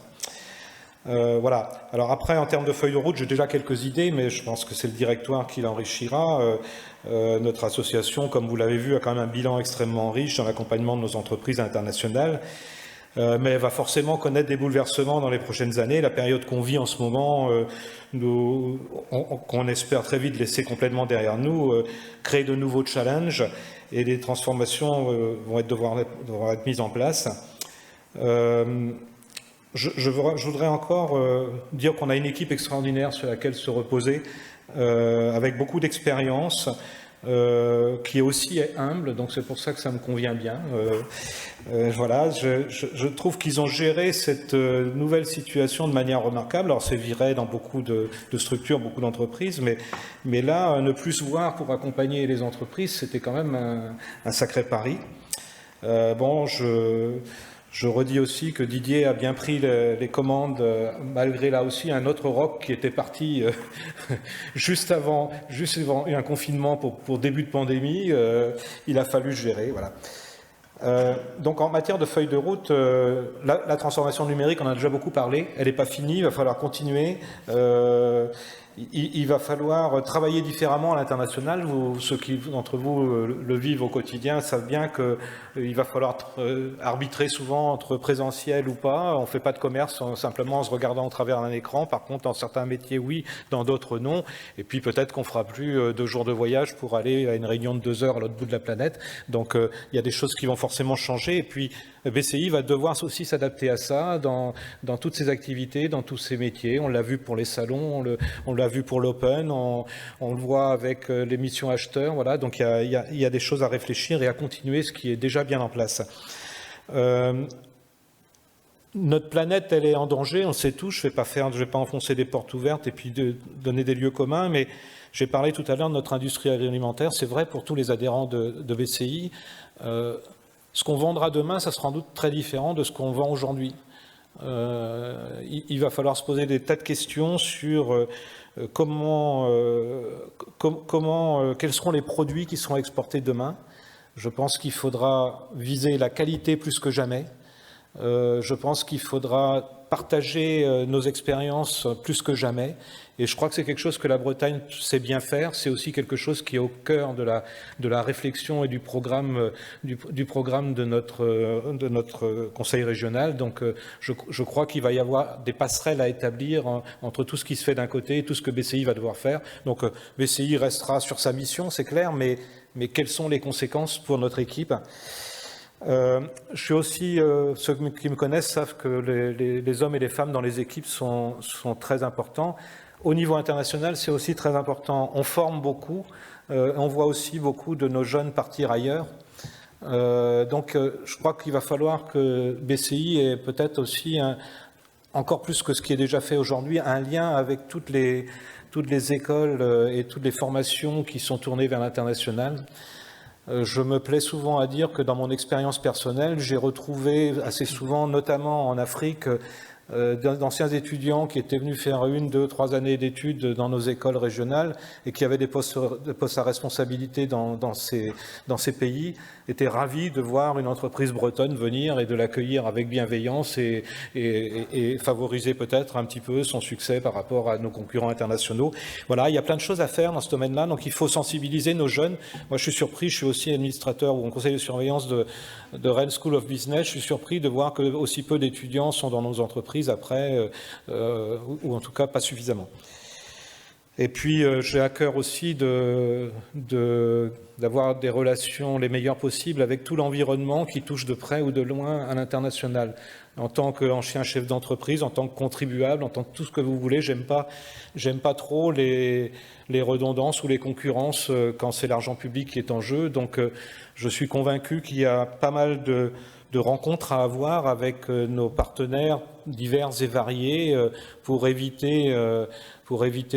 Voilà. Alors après, en termes de feuille de route, j'ai déjà quelques idées, mais je pense que c'est le directoire qui l'enrichira. Notre association, comme vous l'avez vu, a quand même un bilan extrêmement riche dans l'accompagnement de nos entreprises internationales, mais elle va forcément connaître des bouleversements dans les prochaines années. La période qu'on vit en ce moment, qu'on espère très vite laisser complètement derrière nous, crée de nouveaux challenges et les transformations vont devoir être mises en place. Je voudrais encore dire qu'on a une équipe extraordinaire sur laquelle se reposer, avec beaucoup d'expérience, qui est aussi humble, donc c'est pour ça que ça me convient bien. Voilà, je trouve qu'ils ont géré cette nouvelle situation de manière remarquable. Alors c'est vrai dans beaucoup de structures, beaucoup d'entreprises, mais là, ne plus se voir pour accompagner les entreprises, c'était quand même un sacré pari. Bon, je redis aussi que Didier a bien pris les commandes, malgré là aussi un autre rock qui était parti juste avant un confinement pour début de pandémie. Il a fallu gérer, voilà. Donc en matière de feuille de route, la transformation numérique, on en a déjà beaucoup parlé, elle n'est pas finie, il va falloir continuer. Il va falloir travailler différemment à l'international. Ceux d'entre vous le vivent au quotidien savent bien qu'il va falloir arbitrer souvent entre présentiel ou pas. On ne fait pas de commerce simplement en se regardant au travers d'un écran. Par contre, dans certains métiers, oui, dans d'autres, non. Et puis peut-être qu'on fera plus 2 jours de voyage pour aller à une réunion de 2 heures à l'autre bout de la planète. Donc il y a des choses qui vont forcément changer. Et puis BCI va devoir aussi s'adapter à ça dans toutes ses activités, dans tous ses métiers. On l'a vu pour les salons, on l'a vu pour l'Open, on le voit avec les missions acheteurs. Voilà, donc il y a des choses à réfléchir et à continuer ce qui est déjà bien en place. Notre planète, elle est en danger, on sait tout. Je ne vais pas enfoncer des portes ouvertes et puis donner des lieux communs, mais j'ai parlé tout à l'heure de notre industrie agroalimentaire. C'est vrai pour tous les adhérents de BCI. Ce qu'on vendra demain, ça sera sans doute très différent de ce qu'on vend aujourd'hui. Il va falloir se poser des tas de questions sur quels seront les produits qui seront exportés demain. Je pense qu'il faudra viser la qualité plus que jamais. Je pense qu'il faudra partager nos expériences plus que jamais. Et je crois que c'est quelque chose que la Bretagne sait bien faire. C'est aussi quelque chose qui est au cœur de la réflexion et du programme de notre conseil régional. Donc je crois qu'il va y avoir des passerelles à établir entre tout ce qui se fait d'un côté et tout ce que BCI va devoir faire. Donc BCI restera sur sa mission, c'est clair, mais quelles sont les conséquences pour notre équipe ? Je suis aussi, ceux qui me connaissent savent que les hommes et les femmes dans les équipes sont très importants. Au niveau international, c'est aussi très important. On forme beaucoup, on voit aussi beaucoup de nos jeunes partir ailleurs. Donc je crois qu'il va falloir que BCI ait peut-être aussi, encore plus que ce qui est déjà fait aujourd'hui, un lien avec toutes les écoles et toutes les formations qui sont tournées vers l'international. Je me plais souvent à dire que dans mon expérience personnelle, j'ai retrouvé assez souvent, notamment en Afrique, d'anciens étudiants qui étaient venus faire 1, 2, 3 années d'études dans nos écoles régionales et qui avaient des postes à responsabilité dans ces pays, étaient ravis de voir une entreprise bretonne venir et de l'accueillir avec bienveillance et favoriser peut-être un petit peu son succès par rapport à nos concurrents internationaux. Voilà, il y a plein de choses à faire dans ce domaine-là, donc il faut sensibiliser nos jeunes. Moi, je suis surpris, je suis aussi administrateur ou en conseil de surveillance de Rennes School of Business. Je suis surpris de voir que aussi peu d'étudiants sont dans nos entreprises après, ou en tout cas pas suffisamment. Et puis j'ai à cœur aussi d'avoir des relations les meilleures possibles avec tout l'environnement qui touche de près ou de loin à l'international. En tant qu'ancien chef d'entreprise, en tant que contribuable, en tant que tout ce que vous voulez, j'aime pas trop les redondances ou les concurrences quand c'est l'argent public qui est en jeu. Donc je suis convaincu qu'il y a pas mal de rencontres à avoir avec nos partenaires divers et variés pour éviter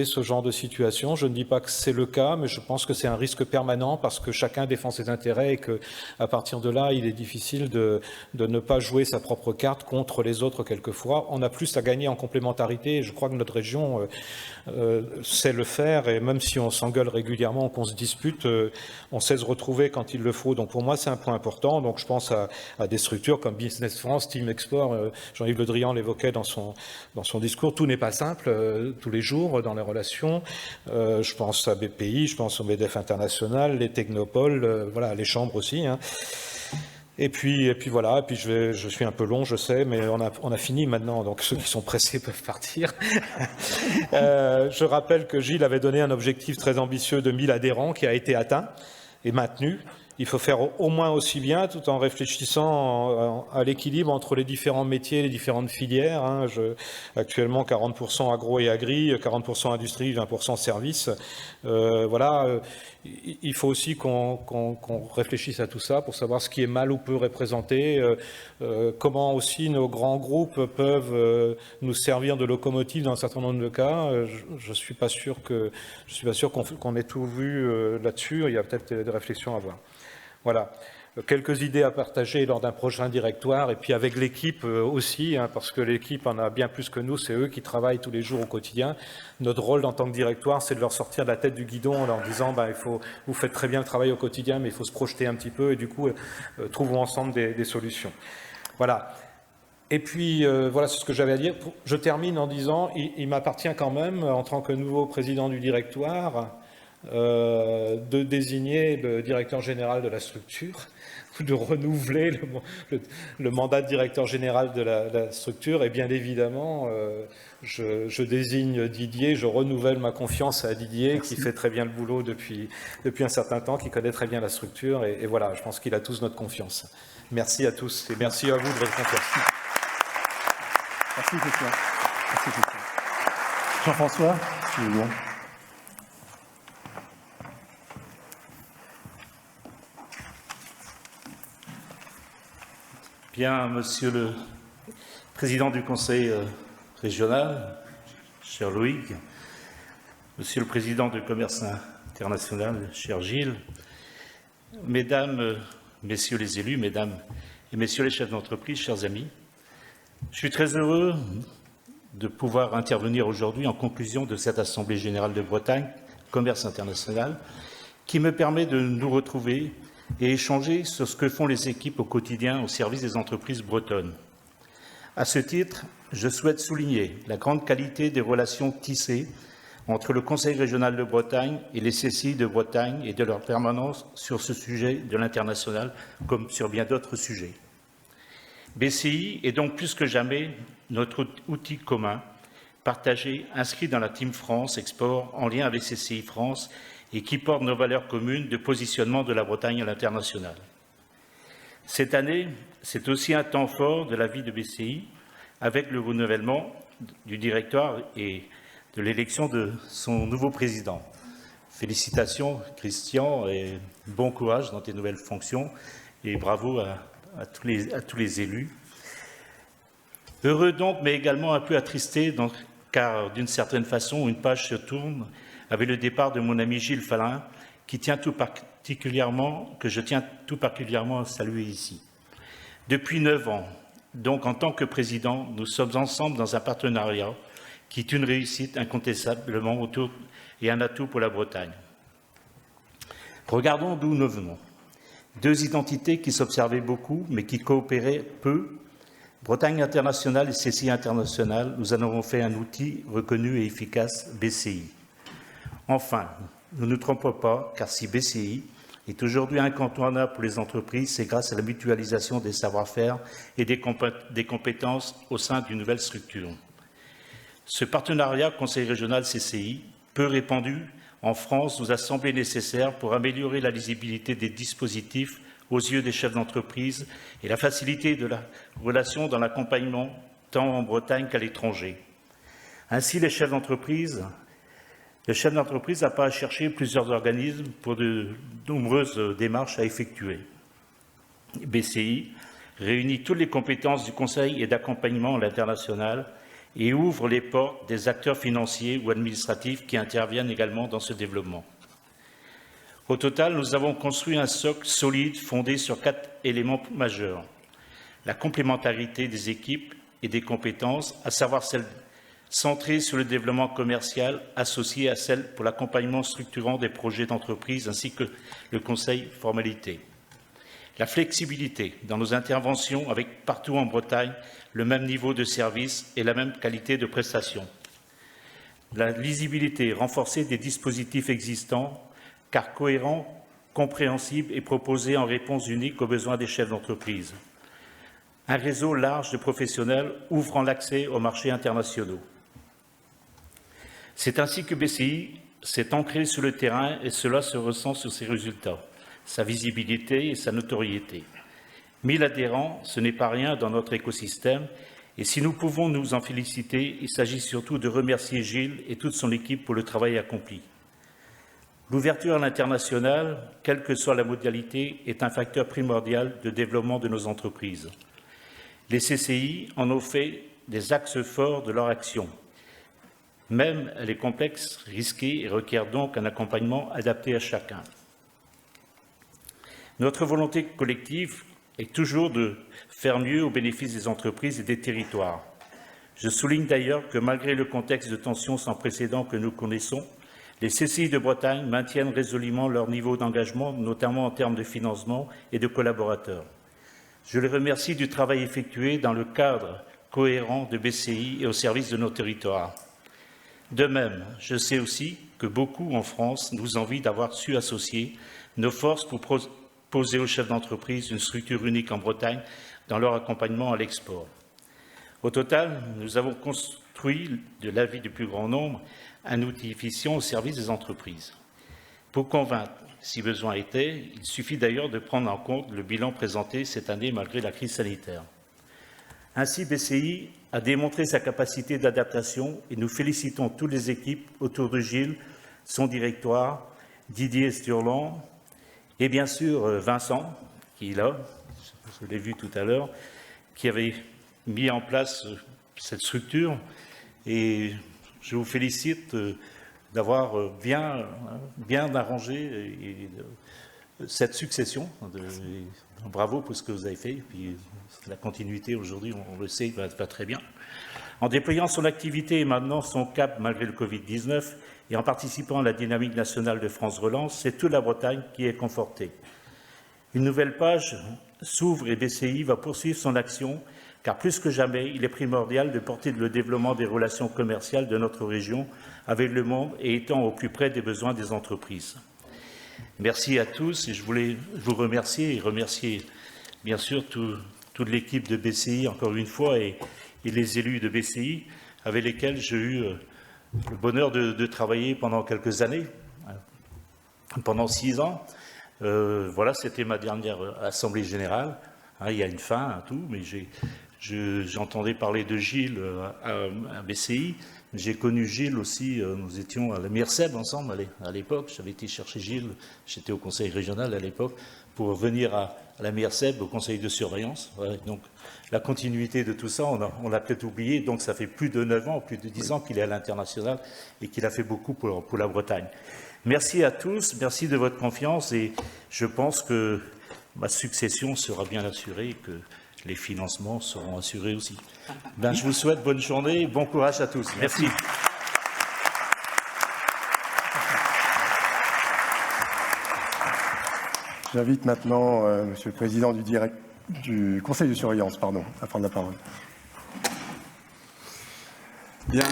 ce genre de situation. Je ne dis pas que c'est le cas, mais je pense que c'est un risque permanent parce que chacun défend ses intérêts et qu'à partir de là, il est difficile de ne pas jouer sa propre carte contre les autres quelquefois. On a plus à gagner en complémentarité et je crois que notre région sait le faire et même si on s'engueule régulièrement, qu'on se dispute, on sait se retrouver quand il le faut. Donc pour moi, c'est un point important. Donc je pense à des structures comme Business France, Team Export, Jean-Yves Le Drian l'évoquait dans son discours. Tout n'est pas simple tous les jours dans les relations. Je pense à BPI, je pense au MEDEF International, les technopoles, voilà, les chambres aussi. Hein. Et puis voilà, et puis je suis un peu long, je sais, mais on a fini maintenant, donc ceux qui sont pressés peuvent partir. Je rappelle que Gilles avait donné un objectif très ambitieux de 1000 adhérents qui a été atteint et maintenu. Il faut faire au moins aussi bien tout en réfléchissant à l'équilibre entre les différents métiers, les différentes filières. Hein. Actuellement, 40% agro et agri, 40% industrie, 20% services. Voilà, il faut aussi qu'on réfléchisse à tout ça pour savoir ce qui est mal ou peu représenté, comment aussi nos grands groupes peuvent nous servir de locomotive dans un certain nombre de cas. Je suis pas sûr qu'on ait tout vu là-dessus. Il y a peut-être des réflexions à avoir. Voilà. quelques idées à partager lors d'un prochain directoire, et puis avec l'équipe aussi, parce que l'équipe en a bien plus que nous, c'est eux qui travaillent tous les jours au quotidien. Notre rôle en tant que directoire, c'est de leur sortir de la tête du guidon en leur disant vous faites très bien le travail au quotidien, mais il faut se projeter un petit peu, et du coup, trouvons ensemble des solutions. Voilà. Et puis, voilà, c'est ce que j'avais à dire. Je termine en disant, il m'appartient quand même, en tant que nouveau président du directoire, de désigner le directeur général de la structure, de renouveler le mandat de directeur général de la structure. Et bien évidemment, je désigne Didier, je renouvelle ma confiance à Didier, qui fait très bien le boulot depuis un certain temps, qui connaît très bien la structure. Et voilà, je pense qu'il a tous notre confiance. Merci à tous et merci à vous de votre confiance. Merci, Christian. Merci, Christian. Jean-François, s'il vous plaît. Bien, Monsieur le Président du Conseil régional, cher Loïc, Monsieur le Président du Commerce international, cher Gilles, Mesdames, Messieurs les élus, Mesdames et Messieurs les chefs d'entreprise, chers amis, je suis très heureux de pouvoir intervenir aujourd'hui en conclusion de cette Assemblée générale de Bretagne, Commerce international, qui me permet de nous retrouver et échanger sur ce que font les équipes au quotidien au service des entreprises bretonnes. À ce titre, je souhaite souligner la grande qualité des relations tissées entre le Conseil régional de Bretagne et les CCI de Bretagne et de leur permanence sur ce sujet de l'international, comme sur bien d'autres sujets. BCI est donc plus que jamais notre outil commun, partagé, inscrit dans la Team France Export en lien avec CCI France et qui porte nos valeurs communes de positionnement de la Bretagne à l'international. Cette année, c'est aussi un temps fort de la vie de BCI avec le renouvellement du directoire et de l'élection de son nouveau président. Félicitations, Christian, et bon courage dans tes nouvelles fonctions et bravo à tous les élus. Heureux donc, mais également un peu attristé, car d'une certaine façon, une page se tourne avec le départ de mon ami Gilles Falin, que je tiens tout particulièrement à saluer ici. Depuis 9 ans, donc en tant que président, nous sommes ensemble dans un partenariat qui est une réussite incontestablement autour et un atout pour la Bretagne. Regardons d'où nous venons. 2 identités qui s'observaient beaucoup, mais qui coopéraient peu. Bretagne internationale et CCI internationale, nous en avons fait un outil reconnu et efficace, BCI. Enfin, ne nous trompons pas, car si BCI est aujourd'hui incontournable pour les entreprises, c'est grâce à la mutualisation des savoir-faire et des compétences au sein d'une nouvelle structure. Ce partenariat Conseil régional CCI, peu répandu en France, nous a semblé nécessaire pour améliorer la lisibilité des dispositifs aux yeux des chefs d'entreprise et la facilité de la relation dans l'accompagnement tant en Bretagne qu'à l'étranger. Ainsi, le chef d'entreprise n'a pas à chercher plusieurs organismes pour de nombreuses démarches à effectuer. BCI réunit toutes les compétences du conseil et d'accompagnement à l'international et ouvre les portes des acteurs financiers ou administratifs qui interviennent également dans ce développement. Au total, nous avons construit un socle solide fondé sur 4 éléments majeurs. La complémentarité des équipes et des compétences, à savoir celles centrées sur le développement commercial, associées à celles pour l'accompagnement structurant des projets d'entreprise, ainsi que le conseil formalité. La flexibilité dans nos interventions avec partout en Bretagne le même niveau de service et la même qualité de prestation. La lisibilité renforcée des dispositifs existants, car cohérents, compréhensibles et proposés en réponse unique aux besoins des chefs d'entreprise. Un réseau large de professionnels ouvrant l'accès aux marchés internationaux. C'est ainsi que BCI s'est ancré sur le terrain et cela se ressent sur ses résultats, sa visibilité et sa notoriété. 1000 adhérents, ce n'est pas rien dans notre écosystème et si nous pouvons nous en féliciter, il s'agit surtout de remercier Gilles et toute son équipe pour le travail accompli. L'ouverture à l'international, quelle que soit la modalité, est un facteur primordial de développement de nos entreprises. Les CCI en ont fait des axes forts de leur action. Même elle est complexe, risquée et requiert donc un accompagnement adapté à chacun. Notre volonté collective est toujours de faire mieux au bénéfice des entreprises et des territoires. Je souligne d'ailleurs que malgré le contexte de tension sans précédent que nous connaissons, les CCI de Bretagne maintiennent résolument leur niveau d'engagement, notamment en termes de financement et de collaborateurs. Je les remercie du travail effectué dans le cadre cohérent de BCI et au service de nos territoires. De même, je sais aussi que beaucoup en France nous envient d'avoir su associer nos forces pour proposer aux chefs d'entreprise une structure unique en Bretagne dans leur accompagnement à l'export. Au total, nous avons construit, de l'avis du plus grand nombre, un outil efficient au service des entreprises. Pour convaincre, si besoin était, il suffit d'ailleurs de prendre en compte le bilan présenté cette année malgré la crise sanitaire. Ainsi, BCI a démontré sa capacité d'adaptation et nous félicitons toutes les équipes autour de Gilles, son directoire, Didier Sturlan et bien sûr Vincent, qui est là, je l'ai vu tout à l'heure, qui avait mis en place cette structure et je vous félicite d'avoir bien arrangé cette succession. Bravo pour ce que vous avez fait. Et puis, la continuité aujourd'hui, on le sait, va très bien. En déployant son activité et maintenant son cap malgré le Covid-19 et en participant à la dynamique nationale de France Relance, c'est toute la Bretagne qui est confortée. Une nouvelle page s'ouvre et BCI va poursuivre son action car plus que jamais, il est primordial de porter le développement des relations commerciales de notre région avec le monde et étant au plus près des besoins des entreprises. Merci à tous et je voulais vous remercier et remercier bien sûr toute l'équipe de BCI encore une fois et les élus de BCI avec lesquels j'ai eu le bonheur de travailler pendant quelques années, pendant 6 ans. Voilà, c'était ma dernière assemblée générale. Il y a une fin à tout, mais j'entendais parler de Gilles à BCI. J'ai connu Gilles aussi, nous étions à la MIRCEB ensemble à l'époque. J'avais été chercher Gilles, j'étais au conseil régional à l'époque, pour venir à la MIRCEB, au conseil de surveillance. Ouais, donc la continuité de tout ça, on l'a peut-être oublié. Donc ça fait plus de 9 ans, plus de 10 ans qu'il est à l'international et qu'il a fait beaucoup pour la Bretagne. Merci à tous, merci de votre confiance et je pense que ma succession sera bien assurée et que les financements seront assurés aussi. Je vous souhaite bonne journée et bon courage à tous. Merci. J'invite maintenant Monsieur le Président du Conseil de surveillance, à prendre la parole. Bien.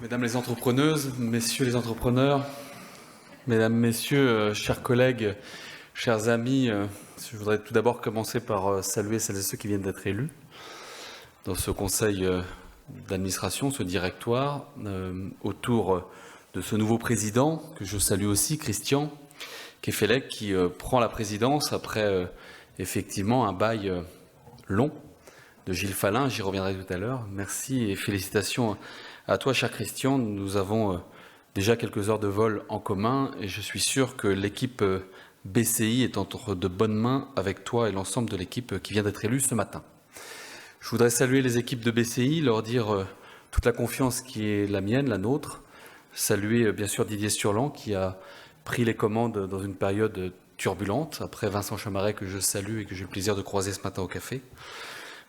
Mesdames les entrepreneuses, messieurs les entrepreneurs, mesdames, messieurs, chers collègues, chers amis, je voudrais tout d'abord commencer par saluer celles et ceux qui viennent d'être élus dans ce conseil d'administration, ce directoire, autour de ce nouveau président, que je salue aussi, Christian Kefelec, qui prend la présidence après effectivement un bail long de Gilles Fallin. J'y reviendrai tout à l'heure. Merci et félicitations à toi, cher Christian. Nous avons déjà quelques heures de vol en commun et je suis sûr que l'équipe BCI est entre de bonnes mains avec toi et l'ensemble de l'équipe qui vient d'être élue ce matin. Je voudrais saluer les équipes de BCI, leur dire toute la confiance qui est la mienne, la nôtre. Saluer bien sûr Didier Sturlan qui a pris les commandes dans une période turbulente, après Vincent Chamaret que je salue et que j'ai le plaisir de croiser ce matin au café.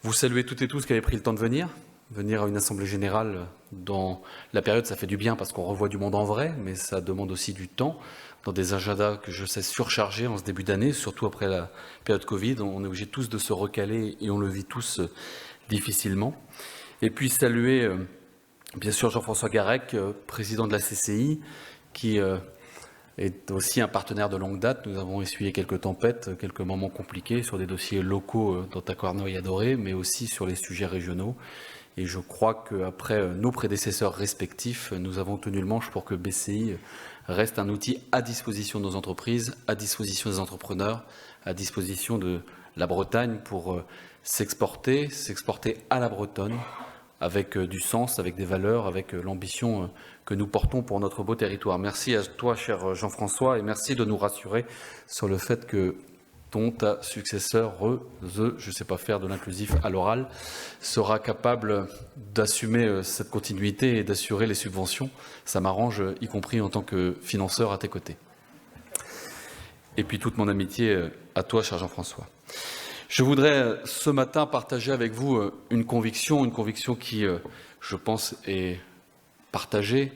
Vous saluez toutes et tous qui avaient pris le temps de venir à une assemblée générale dans la période, ça fait du bien parce qu'on revoit du monde en vrai, mais ça demande aussi du temps, dans des agendas que je sais surchargés en ce début d'année, surtout après la période Covid. On est obligés tous de se recaler et on le vit tous difficilement. Et puis saluer bien sûr Jean-François Garec, président de la CCI, qui est aussi un partenaire de longue date. Nous avons essuyé quelques tempêtes, quelques moments compliqués sur des dossiers locaux dont Tacornoy adoré, mais aussi sur les sujets régionaux. Et je crois qu'après nos prédécesseurs respectifs, nous avons tenu le manche pour que BCI reste un outil à disposition de nos entreprises, à disposition des entrepreneurs, à disposition de la Bretagne pour s'exporter à la bretonne, avec du sens, avec des valeurs, avec l'ambition que nous portons pour notre beau territoire. Merci à toi, cher Jean-François, et merci de nous rassurer sur le fait que ta successeur, je ne sais pas faire de l'inclusif à l'oral, sera capable d'assumer cette continuité et d'assurer les subventions. Ça m'arrange, y compris en tant que financeur à tes côtés. et puis toute mon amitié à toi, cher Jean-François. Je voudrais ce matin partager avec vous une conviction qui, je pense, est partagée.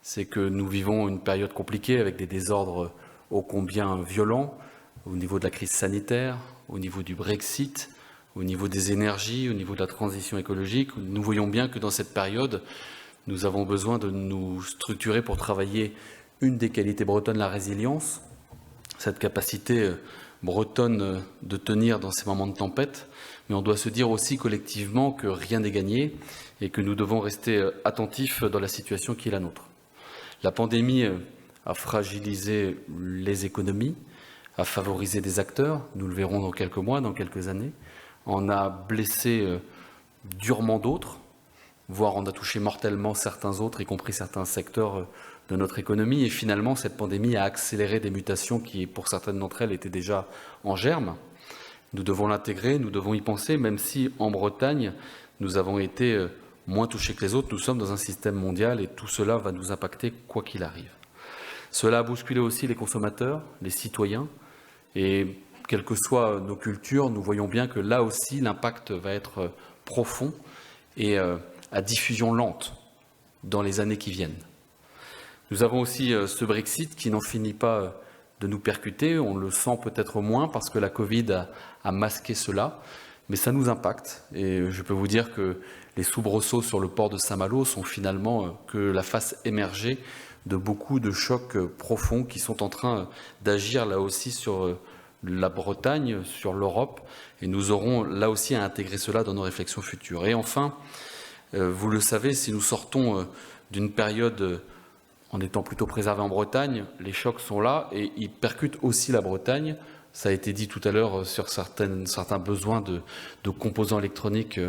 C'est que nous vivons une période compliquée avec des désordres ô combien violents au niveau de la crise sanitaire, au niveau du Brexit, au niveau des énergies, au niveau de la transition écologique. Nous voyons bien que dans cette période, nous avons besoin de nous structurer pour travailler une des qualités bretonnes, la résilience, cette capacité bretonne de tenir dans ces moments de tempête. Mais on doit se dire aussi collectivement que rien n'est gagné et que nous devons rester attentifs dans la situation qui est la nôtre. La pandémie a fragilisé les économies, a favorisé des acteurs, nous le verrons dans quelques mois, dans quelques années, en a blessé durement d'autres, voire on a touché mortellement certains autres, y compris certains secteurs de notre économie. Et finalement, cette pandémie a accéléré des mutations qui, pour certaines d'entre elles, étaient déjà en germe. Nous devons l'intégrer, nous devons y penser, même si en Bretagne, nous avons été moins touchés que les autres. Nous sommes dans un système mondial et tout cela va nous impacter quoi qu'il arrive. Cela a bousculé aussi les consommateurs, les citoyens, et quelles que soient nos cultures, nous voyons bien que là aussi, l'impact va être profond et à diffusion lente dans les années qui viennent. Nous avons aussi ce Brexit qui n'en finit pas de nous percuter. On le sent peut-être moins parce que la Covid a masqué cela, mais ça nous impacte. Et je peux vous dire que les soubresauts sur le port de Saint-Malo sont finalement que la face émergée de beaucoup de chocs profonds qui sont en train d'agir là aussi sur la Bretagne, sur l'Europe. Et nous aurons là aussi à intégrer cela dans nos réflexions futures. Et enfin, vous le savez, si nous sortons d'une période en étant plutôt préservés en Bretagne, les chocs sont là et ils percutent aussi la Bretagne. Ça a été dit tout à l'heure sur certains besoins de composants électroniques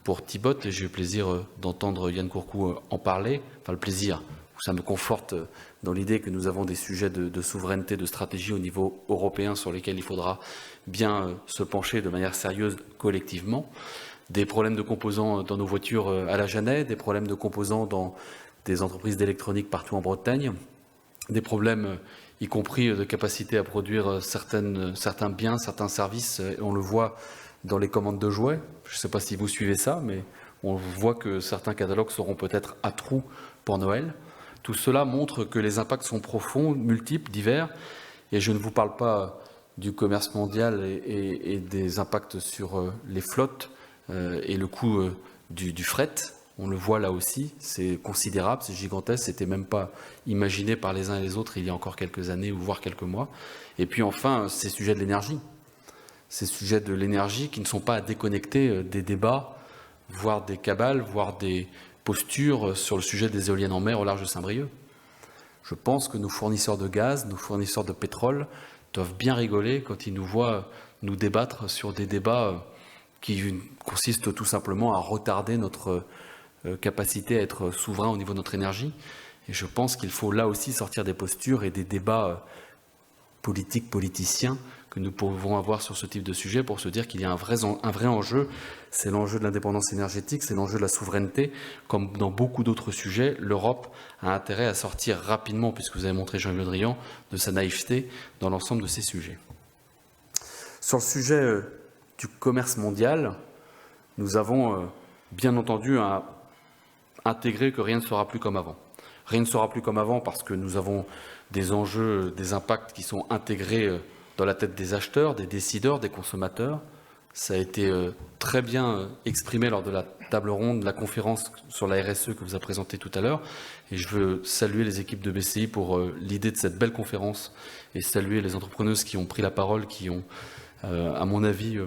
pour Thibot, et j'ai eu le plaisir d'entendre Yann Courcou en parler. Enfin, le plaisir, ça me conforte dans l'idée que nous avons des sujets de souveraineté, de stratégie au niveau européen sur lesquels il faudra bien se pencher de manière sérieuse collectivement. Des problèmes de composants dans nos voitures à la Jeannet, des problèmes de composants dans des entreprises d'électronique partout en Bretagne, des problèmes y compris de capacité à produire certains biens, certains services, et on le voit dans les commandes de jouets. Je ne sais pas si vous suivez ça, mais on voit que certains catalogues seront peut-être à trous pour Noël. Tout cela montre que les impacts sont profonds, multiples, divers, et je ne vous parle pas du commerce mondial et des impacts sur les flottes et le coût du fret. On le voit là aussi, c'est considérable, c'est gigantesque, c'était même pas imaginé par les uns et les autres il y a encore quelques années ou voire quelques mois. Et puis enfin, ces sujets de l'énergie. Ces sujets de l'énergie qui ne sont pas à déconnecter des débats, voire des cabales, voire des postures sur le sujet des éoliennes en mer au large de Saint-Brieuc. Je pense que nos fournisseurs de gaz, nos fournisseurs de pétrole doivent bien rigoler quand ils nous voient nous débattre sur des débats qui consistent tout simplement à retarder notre capacité à être souverain au niveau de notre énergie. Et je pense qu'il faut là aussi sortir des postures et des débats politiques, politiciens que nous pouvons avoir sur ce type de sujet pour se dire qu'il y a un vrai enjeu. C'est l'enjeu de l'indépendance énergétique, c'est l'enjeu de la souveraineté. Comme dans beaucoup d'autres sujets, l'Europe a intérêt à sortir rapidement, puisque vous avez montré Jean-Yves Le Drian, de sa naïveté dans l'ensemble de ces sujets. Sur le sujet du commerce mondial, nous avons bien entendu intégrer que rien ne sera plus comme avant. Rien ne sera plus comme avant parce que nous avons des enjeux, des impacts qui sont intégrés dans la tête des acheteurs, des décideurs, des consommateurs. Ça a été très bien exprimé lors de la table ronde, de la conférence sur la RSE que vous a présentée tout à l'heure. Et je veux saluer les équipes de BCI pour l'idée de cette belle conférence et saluer les entrepreneuses qui ont pris la parole, qui ont, à mon avis,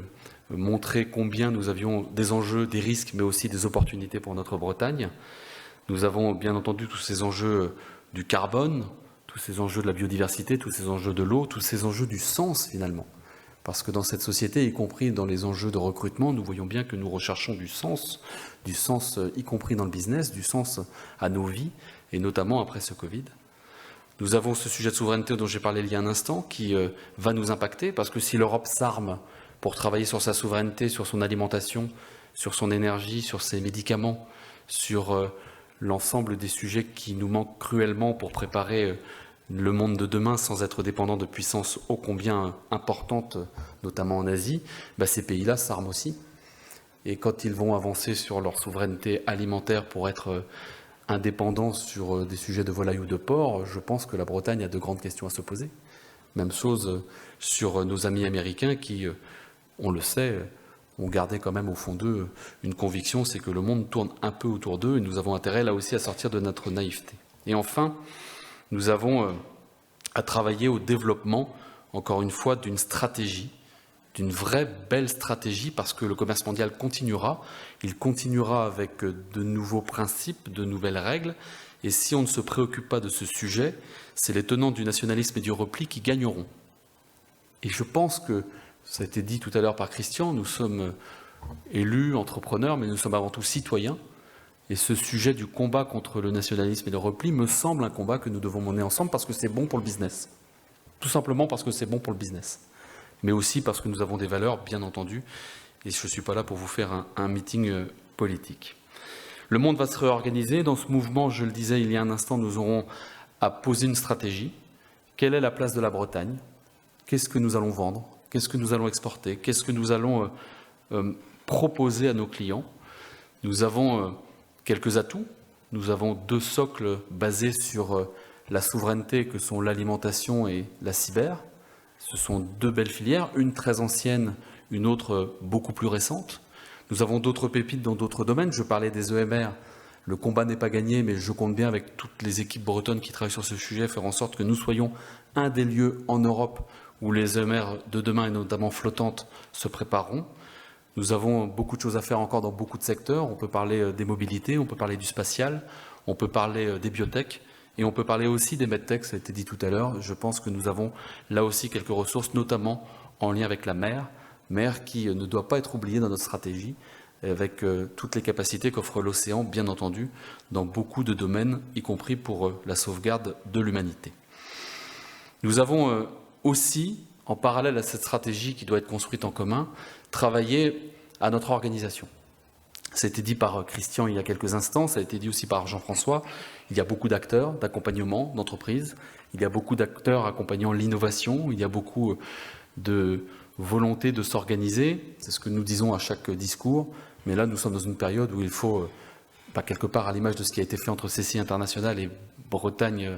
montrer combien nous avions des enjeux, des risques, mais aussi des opportunités pour notre Bretagne. Nous avons bien entendu tous ces enjeux du carbone, tous ces enjeux de la biodiversité, tous ces enjeux de l'eau, tous ces enjeux du sens finalement. Parce que dans cette société, y compris dans les enjeux de recrutement, nous voyons bien que nous recherchons du sens y compris dans le business, du sens à nos vies, et notamment après ce Covid. Nous avons ce sujet de souveraineté dont j'ai parlé il y a un instant, qui va nous impacter, parce que si l'Europe s'arme pour travailler sur sa souveraineté, sur son alimentation, sur son énergie, sur ses médicaments, sur l'ensemble des sujets qui nous manquent cruellement pour préparer le monde de demain sans être dépendant de puissances ô combien importantes, notamment en Asie, ces pays-là s'arment aussi. Et quand ils vont avancer sur leur souveraineté alimentaire pour être indépendants sur des sujets de volaille ou de porc, je pense que la Bretagne a de grandes questions à se poser. Même chose sur nos amis américains qui, on le sait, ont gardé quand même au fond d'eux une conviction, c'est que le monde tourne un peu autour d'eux et nous avons intérêt là aussi à sortir de notre naïveté. Et enfin, nous avons à travailler au développement, encore une fois, d'une stratégie, d'une vraie belle stratégie, parce que le commerce mondial continuera, il continuera avec de nouveaux principes, de nouvelles règles, et si on ne se préoccupe pas de ce sujet, c'est les tenants du nationalisme et du repli qui gagneront. Et je pense que, ça a été dit tout à l'heure par Christian, nous sommes élus, entrepreneurs, mais nous sommes avant tout citoyens, et ce sujet du combat contre le nationalisme et le repli me semble un combat que nous devons mener ensemble parce que c'est bon pour le business. Tout simplement parce que c'est bon pour le business. Mais aussi parce que nous avons des valeurs, bien entendu, et je ne suis pas là pour vous faire un meeting politique. Le monde va se réorganiser. Dans ce mouvement, je le disais il y a un instant, nous aurons à poser une stratégie. Quelle est la place de la Bretagne? Qu'est-ce que nous allons vendre? Qu'est-ce que nous allons exporter? Qu'est-ce que nous allons proposer à nos clients? Nous avons quelques atouts. Nous avons 2 socles basés sur la souveraineté que sont l'alimentation et la cyber. Ce sont 2 belles filières, une très ancienne, une autre beaucoup plus récente. Nous avons d'autres pépites dans d'autres domaines. Je parlais des EMR. Le combat n'est pas gagné, mais je compte bien avec toutes les équipes bretonnes qui travaillent sur ce sujet, faire en sorte que nous soyons un des lieux en Europe où les EMR de demain, et notamment flottantes, se prépareront. Nous avons beaucoup de choses à faire encore dans beaucoup de secteurs. On peut parler des mobilités, on peut parler du spatial, on peut parler des biotech, et on peut parler aussi des medtech, ça a été dit tout à l'heure. Je pense que nous avons là aussi quelques ressources, notamment en lien avec la mer qui ne doit pas être oubliée dans notre stratégie, avec toutes les capacités qu'offre l'océan, bien entendu, dans beaucoup de domaines, y compris pour la sauvegarde de l'humanité. Nous avons aussi, en parallèle à cette stratégie qui doit être construite en commun, travaillé à notre organisation. Ça a été dit par Christian il y a quelques instants, ça a été dit aussi par Jean-François. Il y a beaucoup d'acteurs, d'accompagnement, d'entreprises. Il y a beaucoup d'acteurs accompagnant l'innovation. Il y a beaucoup de volonté de s'organiser. C'est ce que nous disons à chaque discours. Mais là, nous sommes dans une période où il faut, quelque part à l'image de ce qui a été fait entre CCI International et Bretagne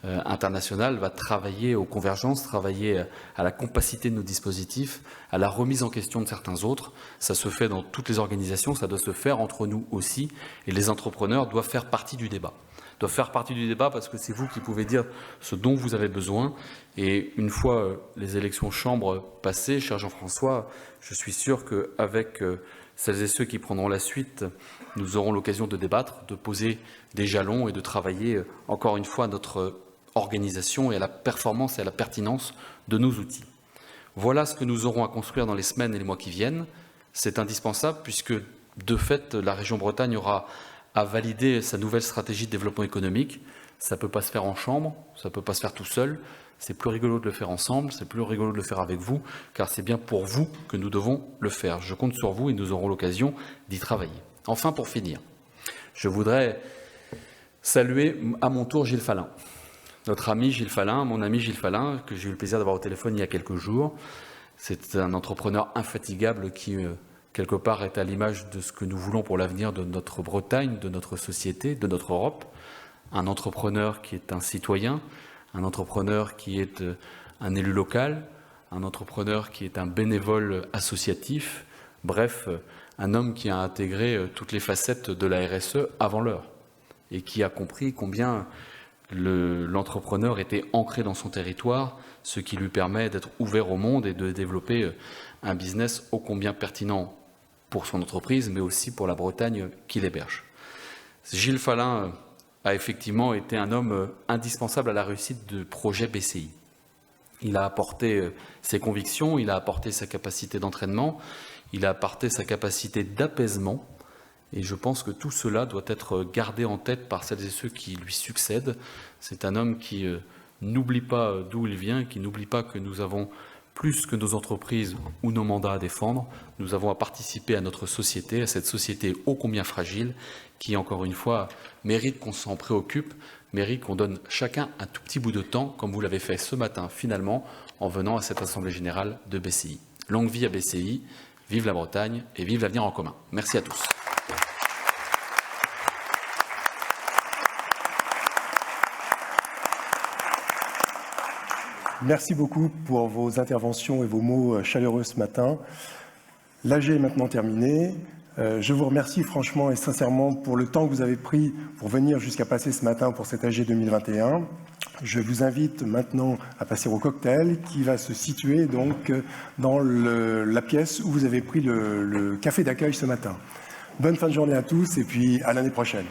International, va travailler aux convergences, travailler à la compacité de nos dispositifs, à la remise en question de certains autres. Ça se fait dans toutes les organisations, ça doit se faire entre nous aussi. Et les entrepreneurs doivent faire partie du débat. Doivent faire partie du débat parce que c'est vous qui pouvez dire ce dont vous avez besoin. Et une fois les élections chambres passées, cher Jean-François, je suis sûr qu'avec celles et ceux qui prendront la suite, nous aurons l'occasion de débattre, de poser des jalons et de travailler encore une fois à notre organisation et à la performance et à la pertinence de nos outils. Voilà ce que nous aurons à construire dans les semaines et les mois qui viennent. C'est indispensable puisque, de fait, la région Bretagne aura à valider sa nouvelle stratégie de développement économique. Ça ne peut pas se faire en chambre, ça ne peut pas se faire tout seul. C'est plus rigolo de le faire ensemble, c'est plus rigolo de le faire avec vous, car c'est bien pour vous que nous devons le faire. Je compte sur vous et nous aurons l'occasion d'y travailler. Enfin, pour finir, je voudrais saluer à mon tour Gilles Falin. Notre ami Gilles Falin, mon ami Gilles Falin, que j'ai eu le plaisir d'avoir au téléphone il y a quelques jours. C'est un entrepreneur infatigable qui, quelque part, est à l'image de ce que nous voulons pour l'avenir de notre Bretagne, de notre société, de notre Europe. Un entrepreneur qui est un citoyen, un entrepreneur qui est un élu local, un entrepreneur qui est un bénévole associatif, bref, un homme qui a intégré toutes les facettes de la RSE avant l'heure et qui a compris combien l'entrepreneur était ancré dans son territoire, ce qui lui permet d'être ouvert au monde et de développer un business ô combien pertinent pour son entreprise, mais aussi pour la Bretagne qui l'héberge. Gilles Falin a effectivement été un homme indispensable à la réussite du projet BCI. Il a apporté ses convictions, il a apporté sa capacité d'entraînement, il a apporté sa capacité d'apaisement, et je pense que tout cela doit être gardé en tête par celles et ceux qui lui succèdent. C'est un homme qui n'oublie pas d'où il vient, qui n'oublie pas que nous avons plus que nos entreprises ou nos mandats à défendre. Nous avons à participer à notre société, à cette société ô combien fragile, qui, encore une fois, mérite qu'on s'en préoccupe, mérite qu'on donne chacun un tout petit bout de temps, comme vous l'avez fait ce matin finalement, en venant à cette Assemblée Générale de BCI. Longue vie à BCI, vive la Bretagne et vive l'avenir en commun. Merci à tous. Merci beaucoup pour vos interventions et vos mots chaleureux ce matin. L'AG est maintenant terminé. Je vous remercie franchement et sincèrement pour le temps que vous avez pris pour venir jusqu'à passer ce matin pour cet AG 2021. Je vous invite maintenant à passer au cocktail qui va se situer donc dans la pièce où vous avez pris le café d'accueil ce matin. Bonne fin de journée à tous et puis à l'année prochaine.